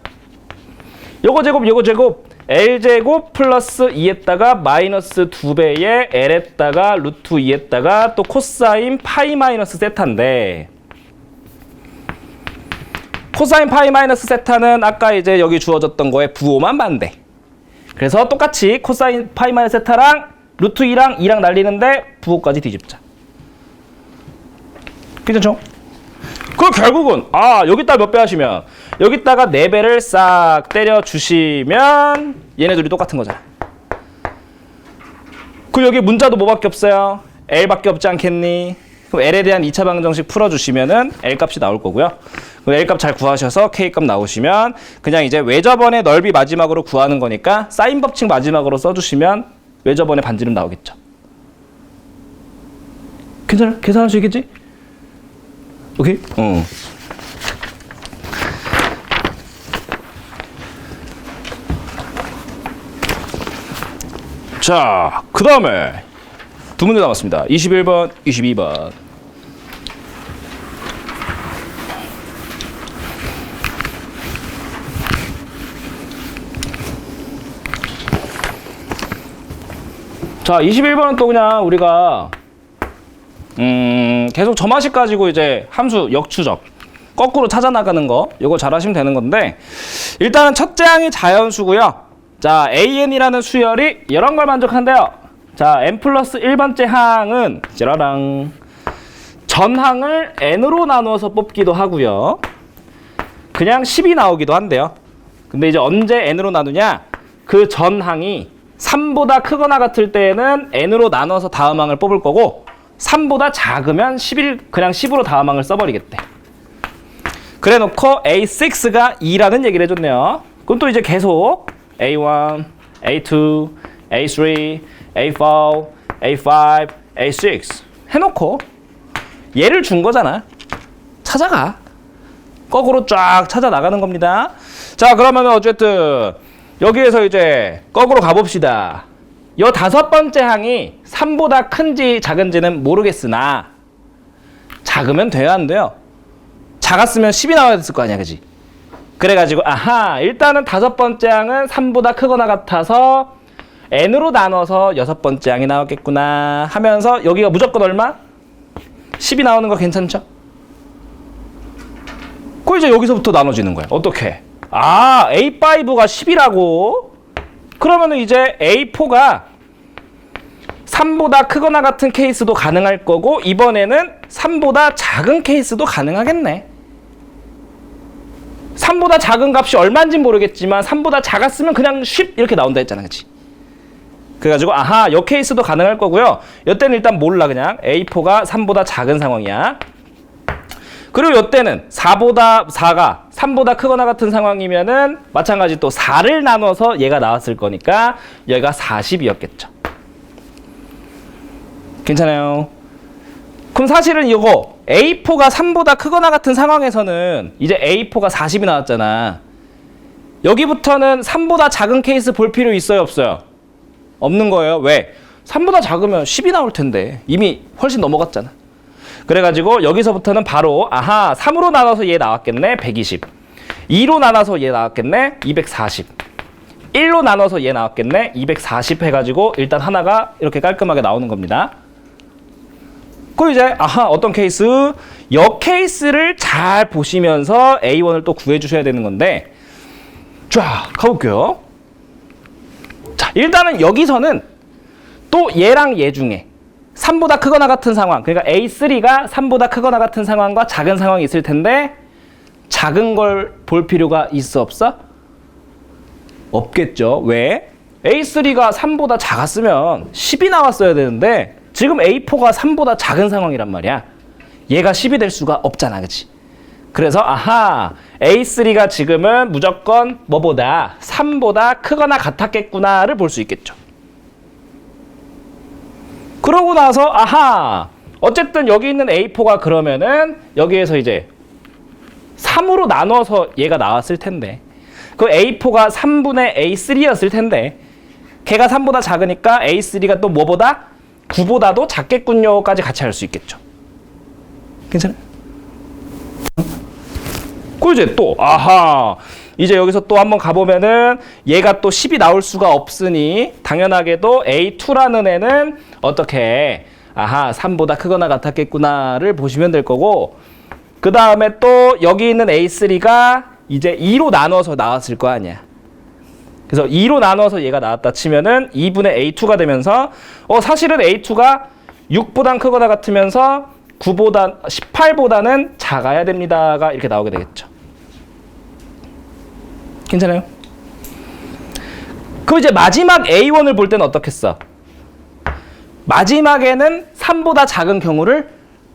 요거 제곱 요거 제곱 L제곱 플러스 2에다가 마이너스 2배의 L에다가 루트 2에다가 또 코사인 파이 마이너스 세타인데, 코사인 파이 마이너스 세타는 아까 이제 여기 주어졌던 거에 부호만 반대. 그래서 똑같이 코사인 파이 마이너스 세타랑 루트 2랑 2랑 날리는데 부호까지 뒤집자. 괜찮죠? 그럼 결국은 여기다 몇 배 하시면 여기다가 4배를 싹 때려 주시면 얘네들이 똑같은 거잖아. 그 여기 문자도 뭐밖에 없어요? L밖에 없지 않겠니? 그럼 L에 대한 2차 방정식 풀어주시면은 L 값이 나올 거고요. 그럼 L 값 잘 구하셔서 K 값 나오시면 그냥 이제 외접원의 넓이 마지막으로 구하는 거니까 사인 법칙 마지막으로 써주시면 외접원의 반지름 나오겠죠. 괜찮아? 계산할 수 있겠지? 오케이? 자, 그 다음에 두 문제 남았습니다. 21번, 22번. 자, 21번은 또 그냥 우리가 계속 점화식 가지고 이제 함수 역추적 거꾸로 찾아 나가는 거, 요거 잘 하시면 되는 건데, 일단은 첫째 항이 자연수고요. 자, AN이라는 수열이 이런 걸 만족한대요. 자, n 플러스 1번째 항은 짜라랑 전항을 n으로 나누어서 뽑기도 하고요. 그냥 10이 나오기도 한대요. 근데 이제 언제 n으로 나누냐? 그 전항이 3보다 크거나 같을 때에는 n으로 나눠서 다음 항을 뽑을 거고, 3보다 작으면 11, 그냥 10으로 다음 항을 써버리겠대. 그래 놓고 A6가 2라는 얘기를 해줬네요. 그럼 또 이제 계속 A1, A2, A3, A4, A5, A6 해놓고 얘를 준 거잖아. 찾아가. 거꾸로 쫙 찾아 나가는 겁니다. 자, 그러면 어쨌든 여기에서 이제 거꾸로 가봅시다. 요 5번째 항이 3보다 큰지 작은지는 모르겠으나 작으면 돼요, 안 돼요? 작았으면 10이 나와야 됐을 거 아니야, 그지? 그래가지고 일단은 5번째 항은 3보다 크거나 같아서 n으로 나눠서 6번째 항이 나왔겠구나 하면서 여기가 무조건 얼마? 10이 나오는 거 괜찮죠? 그 이제 여기서부터 나눠지는 거야. 어떻게? A5가 10이라고? 그러면은 이제 A4가 3보다 크거나 같은 케이스도 가능할 거고, 이번에는 3보다 작은 케이스도 가능하겠네. 3보다 작은 값이 얼마인지 모르겠지만 3보다 작았으면 그냥 10 이렇게 나온다 했잖아, 그치? 그래가지고 요 케이스도 가능할 거고요. 이때는 일단 몰라. 그냥 A4가 3보다 작은 상황이야. 그리고 이때는 4가 3보다 크거나 같은 상황이면은 마찬가지 또 4를 나눠서 얘가 나왔을 거니까 얘가 40이었겠죠. 괜찮아요? 그럼 사실은 이거 A4가 3보다 크거나 같은 상황에서는 이제 A4가 40이 나왔잖아. 여기부터는 3보다 작은 케이스 볼 필요 있어요, 없어요? 없는 거예요. 왜? 3보다 작으면 10이 나올 텐데 이미 훨씬 넘어갔잖아. 그래가지고 여기서부터는 바로 3으로 나눠서 얘 나왔겠네, 120. 2로 나눠서 얘 나왔겠네, 240. 1로 나눠서 얘 나왔겠네, 240 해가지고 일단 하나가 이렇게 깔끔하게 나오는 겁니다. 그 이제 어떤 케이스? 여 케이스를 잘 보시면서 A1을 또 구해주셔야 되는 건데, 자, 가볼게요. 자, 일단은 여기서는 또 얘랑 얘 중에 3보다 크거나 같은 상황, 그러니까 A3가 3보다 크거나 같은 상황과 작은 상황이 있을 텐데, 작은 걸 볼 필요가 있어, 없어? 없겠죠. 왜? A3가 3보다 작았으면 10이 나왔어야 되는데 지금 A4가 3보다 작은 상황이란 말이야. 얘가 10이 될 수가 없잖아, 그치? 그래서 A3가 지금은 무조건 뭐보다 3보다 크거나 같았겠구나를 볼 수 있겠죠. 그러고 나서 아하, 어쨌든 여기 있는 A4가 그러면은 여기에서 이제 3으로 나눠서 얘가 나왔을 텐데 그 A4가 3분의 A3였을 텐데 걔가 3보다 작으니까 A3가 또 뭐보다? 9보다도 작겠군요까지 같이 할 수 있겠죠. 괜찮아요? 그 이제 또 아하, 이제 여기서 또 한번 가보면은 얘가 또 10이 나올 수가 없으니 당연하게도 A2라는 애는 어떻게 아하 3보다 크거나 같았겠구나를 보시면 될 거고, 그 다음에 또 여기 있는 A3가 이제 2로 나눠서 나왔을 거 아니야. 그래서 2로 나눠서 얘가 나왔다 치면은 2분의 A2가 되면서 사실은 A2가 6보단 크거나 같으면서 18보다는 작아야 됩니다가 이렇게 나오게 되겠죠. 괜찮아요? 그럼 이제 마지막 A1을 볼 때는 어떻겠어? 마지막에는 3보다 작은 경우를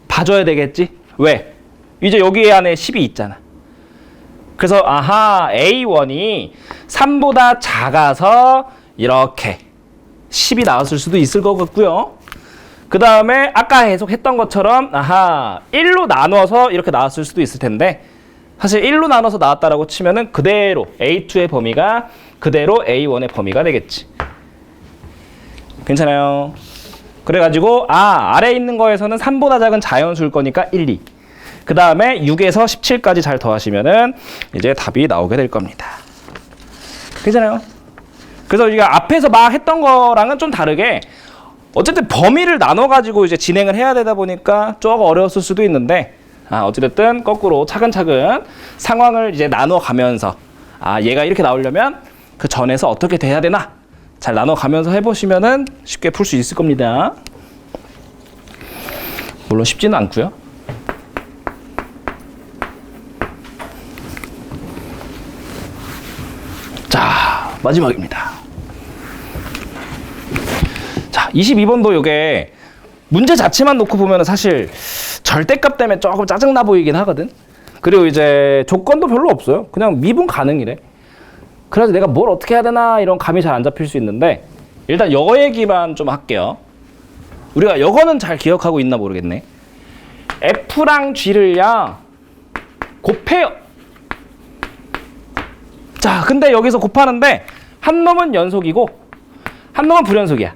봐줘야 되겠지? 왜? 이제 여기 안에 10이 있잖아. 그래서 아하, A1이 3보다 작아서 이렇게 10이 나왔을 수도 있을 것 같고요. 그 다음에 아까 계속 했던 것처럼 아하 1로 나눠서 이렇게 나왔을 수도 있을 텐데 사실 1로 나눠서 나왔다라고 치면은 그대로 A2의 범위가 그대로 A1의 범위가 되겠지. 괜찮아요? 그래가지고 아래에 있는 거에서는 3보다 작은 자연수일 거니까 1, 2. 그 다음에 6에서 17까지 잘 더하시면은 이제 답이 나오게 될 겁니다. 괜찮아요? 그래서 우리가 앞에서 막 했던 거랑은 좀 다르게 어쨌든 범위를 나눠가지고 이제 진행을 해야 되다 보니까 조금 어려웠을 수도 있는데 어찌됐든 거꾸로 차근차근 상황을 이제 나눠가면서 얘가 이렇게 나오려면 그 전에서 어떻게 돼야 되나 잘 나눠가면서 해보시면은 쉽게 풀 수 있을 겁니다. 물론 쉽지는 않고요. 자, 마지막입니다. 자, 22번도 요게 문제 자체만 놓고 보면 사실 절대값 때문에 조금 짜증나 보이긴 하거든. 그리고 이제 조건도 별로 없어요. 그냥 미분 가능이래. 그래서 내가 뭘 어떻게 해야 되나 이런 감이 잘 안 잡힐 수 있는데 일단 여 얘기만 좀 할게요. 우리가 여거는 잘 기억하고 있나 모르겠네. F랑 G를요 곱해요. 자, 근데 여기서 곱하는데 한 놈은 연속이고 한 놈은 불연속이야.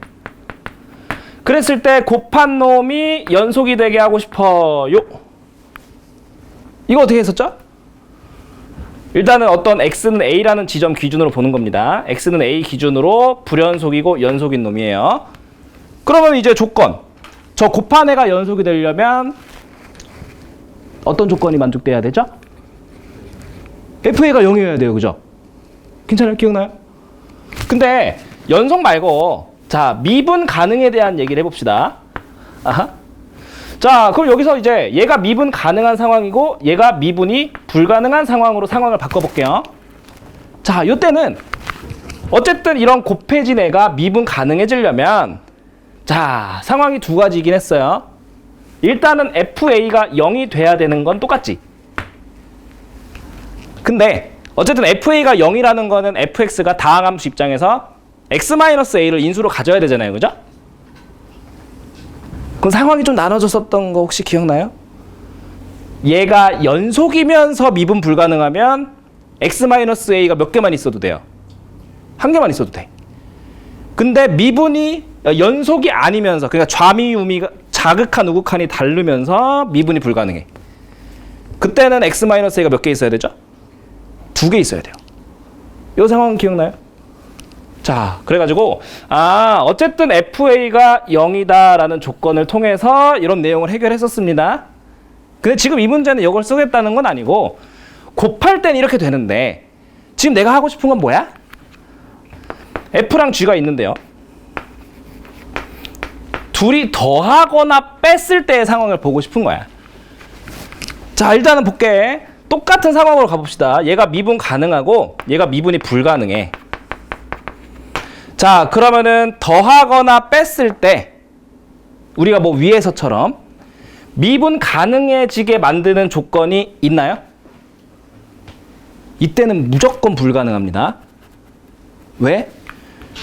그랬을 때 곱한 놈이 연속이 되게 하고 싶어요. 이거 어떻게 했었죠? 일단은 어떤 x는 a라는 지점 기준으로 보는 겁니다. x는 a 기준으로 불연속이고 연속인 놈이에요. 그러면 이제 조건. 저 곱한 애가 연속이 되려면 어떤 조건이 만족돼야 되죠? fa가 0이어야 돼요. 그죠? 괜찮아요? 기억나요? 근데 연속 말고 자, 미분 가능에 대한 얘기를 해봅시다. 아하. 자, 그럼 여기서 이제 얘가 미분 가능한 상황이고 얘가 미분이 불가능한 상황으로 상황을 바꿔볼게요. 자, 이때는 어쨌든 이런 곱해진 애가 미분 가능해지려면 자, 상황이 두 가지이긴 했어요. 일단은 FA가 0이 돼야 되는 건 똑같지. 근데 어쨌든 FA가 0이라는 거는 FX가 다항함수 입장에서 X-A를 인수로 가져야 되잖아요. 그죠? 그럼 상황이 좀 나눠졌었던 거 혹시 기억나요? 얘가 연속이면서 미분 불가능하면 X-A가 몇 개만 있어도 돼요? 한 개만 있어도 돼. 근데 미분이 연속이 아니면서 그러니까 좌미우미가 자극한 우극한이 다르면서 미분이 불가능해. 그때는 X-A가 몇 개 있어야 되죠? 2개 있어야 돼요. 이 상황은 기억나요? 자, 그래가지고 어쨌든 FA가 0이다라는 조건을 통해서 이런 내용을 해결했었습니다. 근데 지금 이 문제는 이걸 쓰겠다는 건 아니고 곱할 땐 이렇게 되는데 지금 내가 하고 싶은 건 뭐야? F랑 G가 있는데요. 둘이 더하거나 뺐을 때의 상황을 보고 싶은 거야. 자, 일단은 볼게. 똑같은 상황으로 가봅시다. 얘가 미분 가능하고 얘가 미분이 불가능해. 자, 그러면은 더하거나 뺐을 때 우리가 뭐 위에서처럼 미분 가능해지게 만드는 조건이 있나요? 이때는 무조건 불가능합니다. 왜?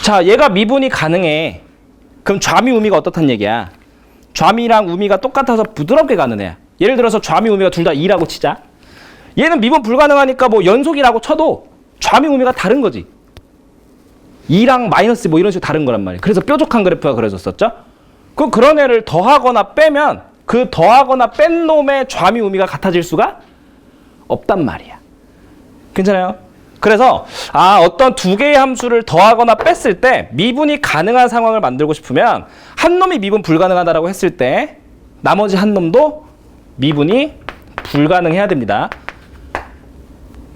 자, 얘가 미분이 가능해. 그럼 좌미 우미가 어떻단 얘기야? 좌미랑 우미가 똑같아서 부드럽게 가는 애야. 예를 들어서 좌미 우미가 둘 다 2라고 치자. 얘는 미분 불가능하니까 뭐 연속이라고 쳐도 좌미 우미가 다른 거지. 2랑 마이너스 뭐 이런 식으로 다른 거란 말이야. 그래서 뾰족한 그래프가 그려졌었죠. 그런 애를 더하거나 빼면 그 더하거나 뺀 놈의 좌미 우미가 같아질 수가 없단 말이야. 괜찮아요? 그래서 어떤 두 개의 함수를 더하거나 뺐을 때 미분이 가능한 상황을 만들고 싶으면 한 놈이 미분 불가능하다라고 했을 때 나머지 한 놈도 미분이 불가능해야 됩니다.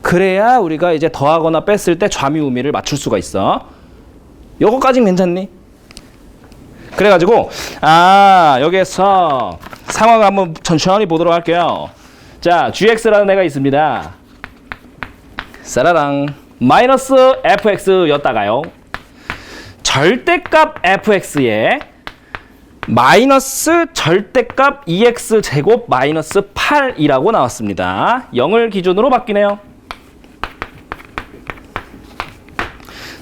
그래야 우리가 이제 더하거나 뺐을 때 좌미 우미를 맞출 수가 있어. 요거까진 괜찮니? 그래가지고 여기에서 상황을 한번 천천히 보도록 할게요. 자, gx라는 애가 있습니다. 싸라랑 마이너스 fx였다가요. 절대값 fx에 마이너스 절대값 2x 제곱 마이너스 8이라고 나왔습니다. 0을 기준으로 바뀌네요.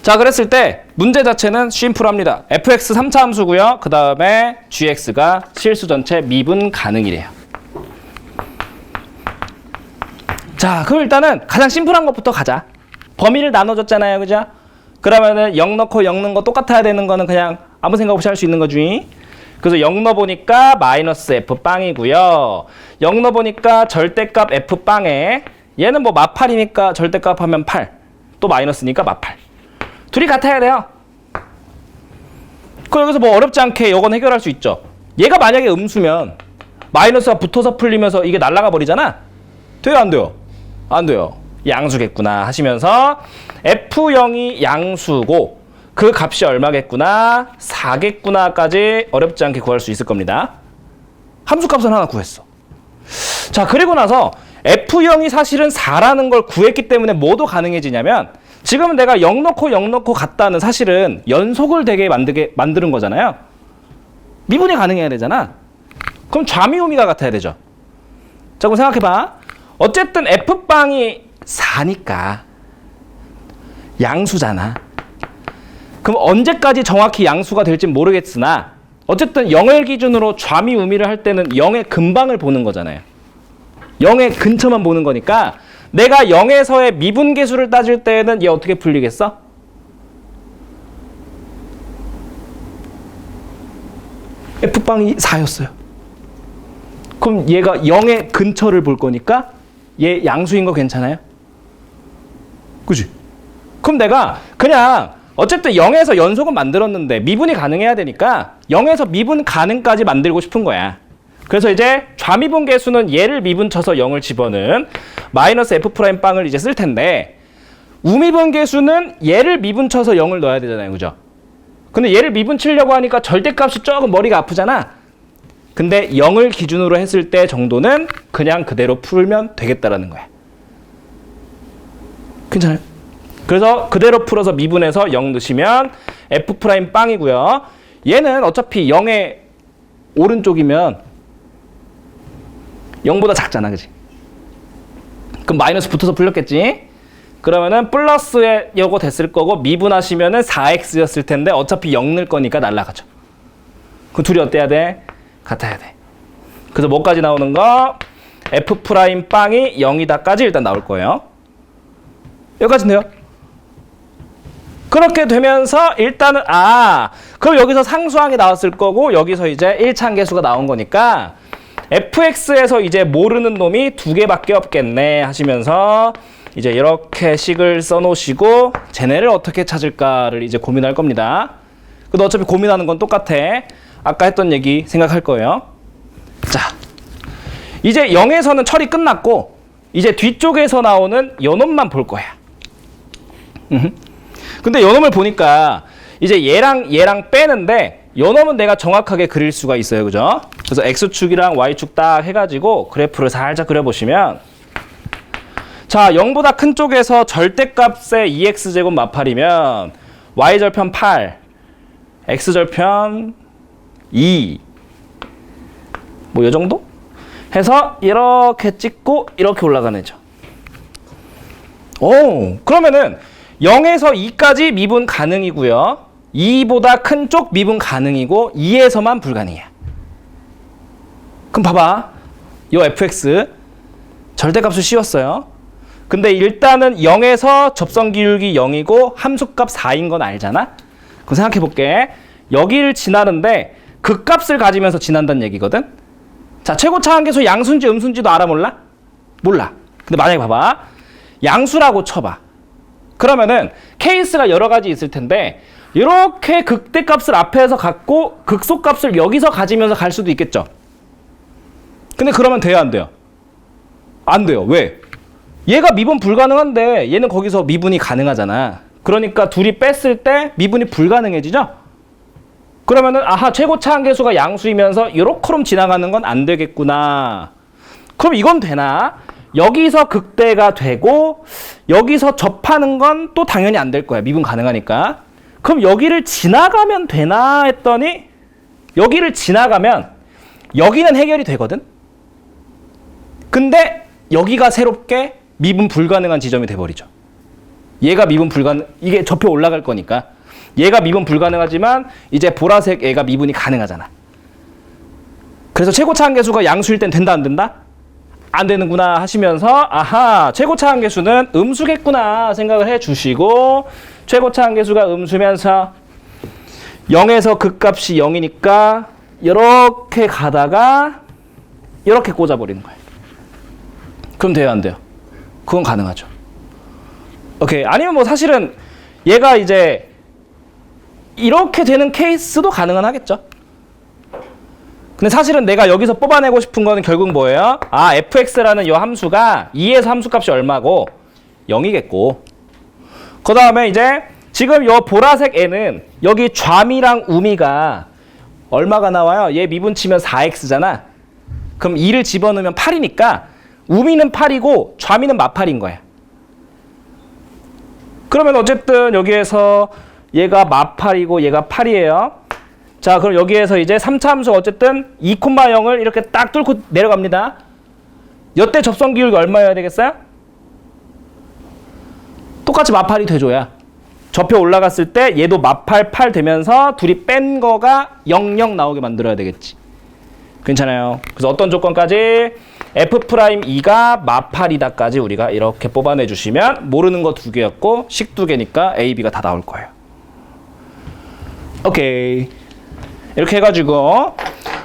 자, 그랬을 때 문제 자체는 심플합니다. fx 3차 함수고요. 그 다음에 gx가 실수 전체 미분 가능이래요. 자, 그럼 일단은 가장 심플한 것부터 가자. 범위를 나눠줬잖아요, 그죠? 그러면은 0 넣고 0 넣는 거 똑같아야 되는 거는 그냥 아무 생각 없이 할 수 있는 거지. 그래서 0 넣어보니까 마이너스 f빵이고요. 0 넣어보니까 절대값 f빵에 얘는 뭐 마8이니까 절대값 하면 8. 또 마이너스니까 마8. 둘이 같아야 돼요. 그 여기서 뭐 어렵지 않게 이건 해결할 수 있죠. 얘가 만약에 음수면 마이너스가 붙어서 풀리면서 이게 날아가 버리잖아. 돼요, 안 돼요? 안 돼요. 양수겠구나 하시면서 f0이 양수고 그 값이 얼마겠구나? 4겠구나까지 어렵지 않게 구할 수 있을 겁니다. 함수값은 하나 구했어. 자, 그리고 나서 f0이 사실은 4라는 걸 구했기 때문에 뭐도 가능해지냐면 지금은 내가 0 넣고 0 넣고 같다는 사실은 연속을 되게 만드는 거잖아요. 미분이 가능해야 되잖아. 그럼 좌미 우미가 같아야 되죠. 자, 그럼 생각해봐. 어쨌든 f빵이 4니까 양수잖아. 그럼 언제까지 정확히 양수가 될진 모르겠으나 어쨌든 0을 기준으로 좌미 우미를 할 때는 0의 근방을 보는 거잖아요. 0의 근처만 보는 거니까 내가 0에서의 미분계수를 따질 때에는 얘 어떻게 풀리겠어? f빵이 4였어요. 그럼 얘가 0의 근처를 볼 거니까 얘 양수인 거 괜찮아요? 그지? 그럼 내가 그냥 어쨌든 0에서 연속은 만들었는데 미분이 가능해야 되니까 0에서 미분 가능까지 만들고 싶은 거야. 그래서 이제 좌미분 계수는 얘를 미분 쳐서 0을 집어넣은 마이너스 f'빵을 이제 쓸 텐데 우미분 계수는 얘를 미분 쳐서 0을 넣어야 되잖아요. 그죠? 근데 얘를 미분 치려고 하니까 절대값이 조금 머리가 아프잖아. 근데 0을 기준으로 했을 때 정도는 그냥 그대로 풀면 되겠다라는 거야. 괜찮아요? 그래서 그대로 풀어서 미분해서 0 넣으시면 f'빵이고요. 얘는 어차피 0의 오른쪽이면 0보다 작잖아. 그지? 그럼 마이너스 붙어서 풀렸겠지? 그러면은 플러스에 요거 됐을 거고 미분하시면은 4x였을 텐데 어차피 0 넣을 거니까 날라가죠. 그 둘이 어때야 돼? 같아야 돼. 그래서 뭐까지 나오는 거? f'빵이 0이다까지 일단 나올 거예요. 여기까지인데요. 그렇게 되면서 일단은 그럼 여기서 상수항이 나왔을 거고 여기서 이제 1차함계수가 나온 거니까 fx에서 이제 모르는 놈이 2개밖에 없겠네 하시면서 이제 이렇게 식을 써놓으시고 쟤네를 어떻게 찾을까를 이제 고민할 겁니다. 근데 어차피 고민하는 건 똑같아. 아까 했던 얘기 생각할 거예요. 자, 이제 0에서는 처리 끝났고 이제 뒤쪽에서 나오는 요 놈만 볼 거야. 근데 요 놈을 보니까 이제 얘랑 빼는데 요 놈은 내가 정확하게 그릴 수가 있어요. 그죠? 그래서 x축이랑 y축 딱 해가지고 그래프를 살짝 그려보시면 자, 0보다 큰 쪽에서 절대값의 2x제곱 마8이면 y절편 8, x절편 2 뭐 요 정도? 해서 이렇게 찍고 이렇게 올라가는 애죠. 오, 그러면은 0에서 2까지 미분 가능이고요. 2보다 큰 쪽 미분 가능이고 2에서만 불가능이야. 그럼 봐봐. 요 fx 절대값을 씌웠어요. 근데 일단은 0에서 접선기울기 0이고 함수값 4인 건 알잖아? 그럼 생각해 볼게. 여기를 지나는데 그 값을 가지면서 지난다는 얘기거든? 자, 최고차 한계수 양수인지 음수인지도 알아 몰라? 몰라. 근데 만약에 봐봐. 양수라고 쳐봐. 그러면은 케이스가 여러 가지 있을 텐데 이렇게 극대값을 앞에서 갖고 극소값을 여기서 가지면서 갈 수도 있겠죠? 근데 그러면 돼요, 안 돼요? 안 돼요. 왜? 얘가 미분 불가능한데 얘는 거기서 미분이 가능하잖아. 그러니까 둘이 뺐을 때 미분이 불가능해지죠? 그러면은 아하, 최고차 한계수가 양수이면서 요렇게럼 지나가는 건 안 되겠구나. 그럼 이건 되나? 여기서 극대가 되고 여기서 접하는 건 또 당연히 안 될 거야. 미분 가능하니까. 그럼 여기를 지나가면 되나 했더니 여기를 지나가면 여기는 해결이 되거든? 근데 여기가 새롭게 미분 불가능한 지점이 돼버리죠. 얘가 미분 불가능, 이게 접혀 올라갈 거니까. 얘가 미분 불가능하지만 이제 보라색 얘가 미분이 가능하잖아. 그래서 최고차 한계수가 양수일 땐 된다, 안 된다? 안 되는구나 하시면서 아하, 최고차 한계수는 음수겠구나 생각을 해 주시고, 최고차 한계수가 음수면서 0에서 극값이 0이니까 이렇게 가다가 이렇게 꽂아버리는 거예요. 그럼 돼요, 안 돼요? 그건 가능하죠. 오케이. 아니면 뭐 사실은 얘가 이제 이렇게 되는 케이스도 가능은 하겠죠. 근데 사실은 내가 여기서 뽑아내고 싶은 거는 결국 뭐예요? 아, fx라는 이 함수가 2에서 함수값이 얼마고 0이겠고, 그 다음에 이제 지금 이 보라색 애는 여기 좌미랑 우미가 얼마가 나와요? 얘 미분 치면 4x잖아. 그럼 2를 집어넣으면 8이니까 우미는 8이고 좌미는 마8인 거야. 그러면 어쨌든 여기에서 얘가 마8이고 얘가 8이에요. 자, 그럼 여기에서 이제 3차 함수 어쨌든 2,0을 이렇게 딱 뚫고 내려갑니다. 이때 접선 기울기 얼마여야 되겠어요? 똑같이 마8이 돼줘야. 접혀 올라갔을 때 얘도 마8, 8 되면서 둘이 뺀 거가 0, 0 나오게 만들어야 되겠지. 괜찮아요. 그래서 어떤 조건까지? F'2가 마8이다까지 우리가 이렇게 뽑아내 주시면 모르는 거 2개였고 식 2개니까 A, B가 다 나올 거예요. 오케이. 이렇게 해가지고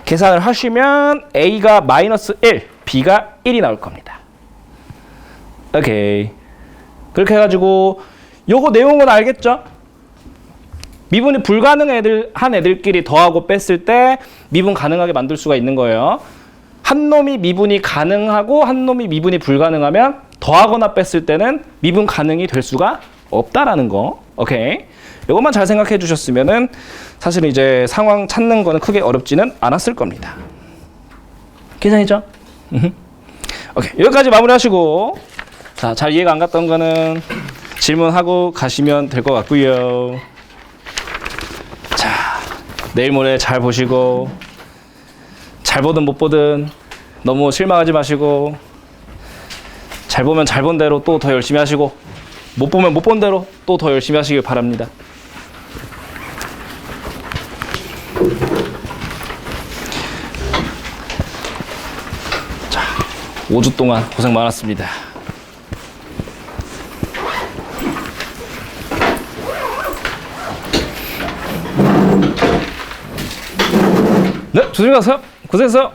계산을 하시면 A가 마이너스 1, B가 1이 나올 겁니다. 오케이. 그렇게 해가지고 요거 내용은 알겠죠? 미분이 불가능한 애들끼리 더하고 뺐을 때 미분 가능하게 만들 수가 있는 거예요. 한 놈이 미분이 가능하고 한 놈이 미분이 불가능하면 더하거나 뺐을 때는 미분 가능이 될 수가 없다라는 거. 오케이. 이것만 잘 생각해 주셨으면은 사실은 이제 상황 찾는 거는 크게 어렵지는 않았을 겁니다. 괜찮죠? 오케이. 여기까지 마무리하시고, 자, 잘 이해가 안 갔던 거는 질문하고 가시면 될 것 같고요. 자, 내일 모레 잘 보시고, 잘 보든 못 보든 너무 실망하지 마시고, 잘 보면 잘 본 대로 또 더 열심히 하시고, 못 보면 못 본 대로 또 더 열심히 하시길 바랍니다. 자, 5주 동안 고생 많았습니다. 네, 조심히 가세요. 고생했어요.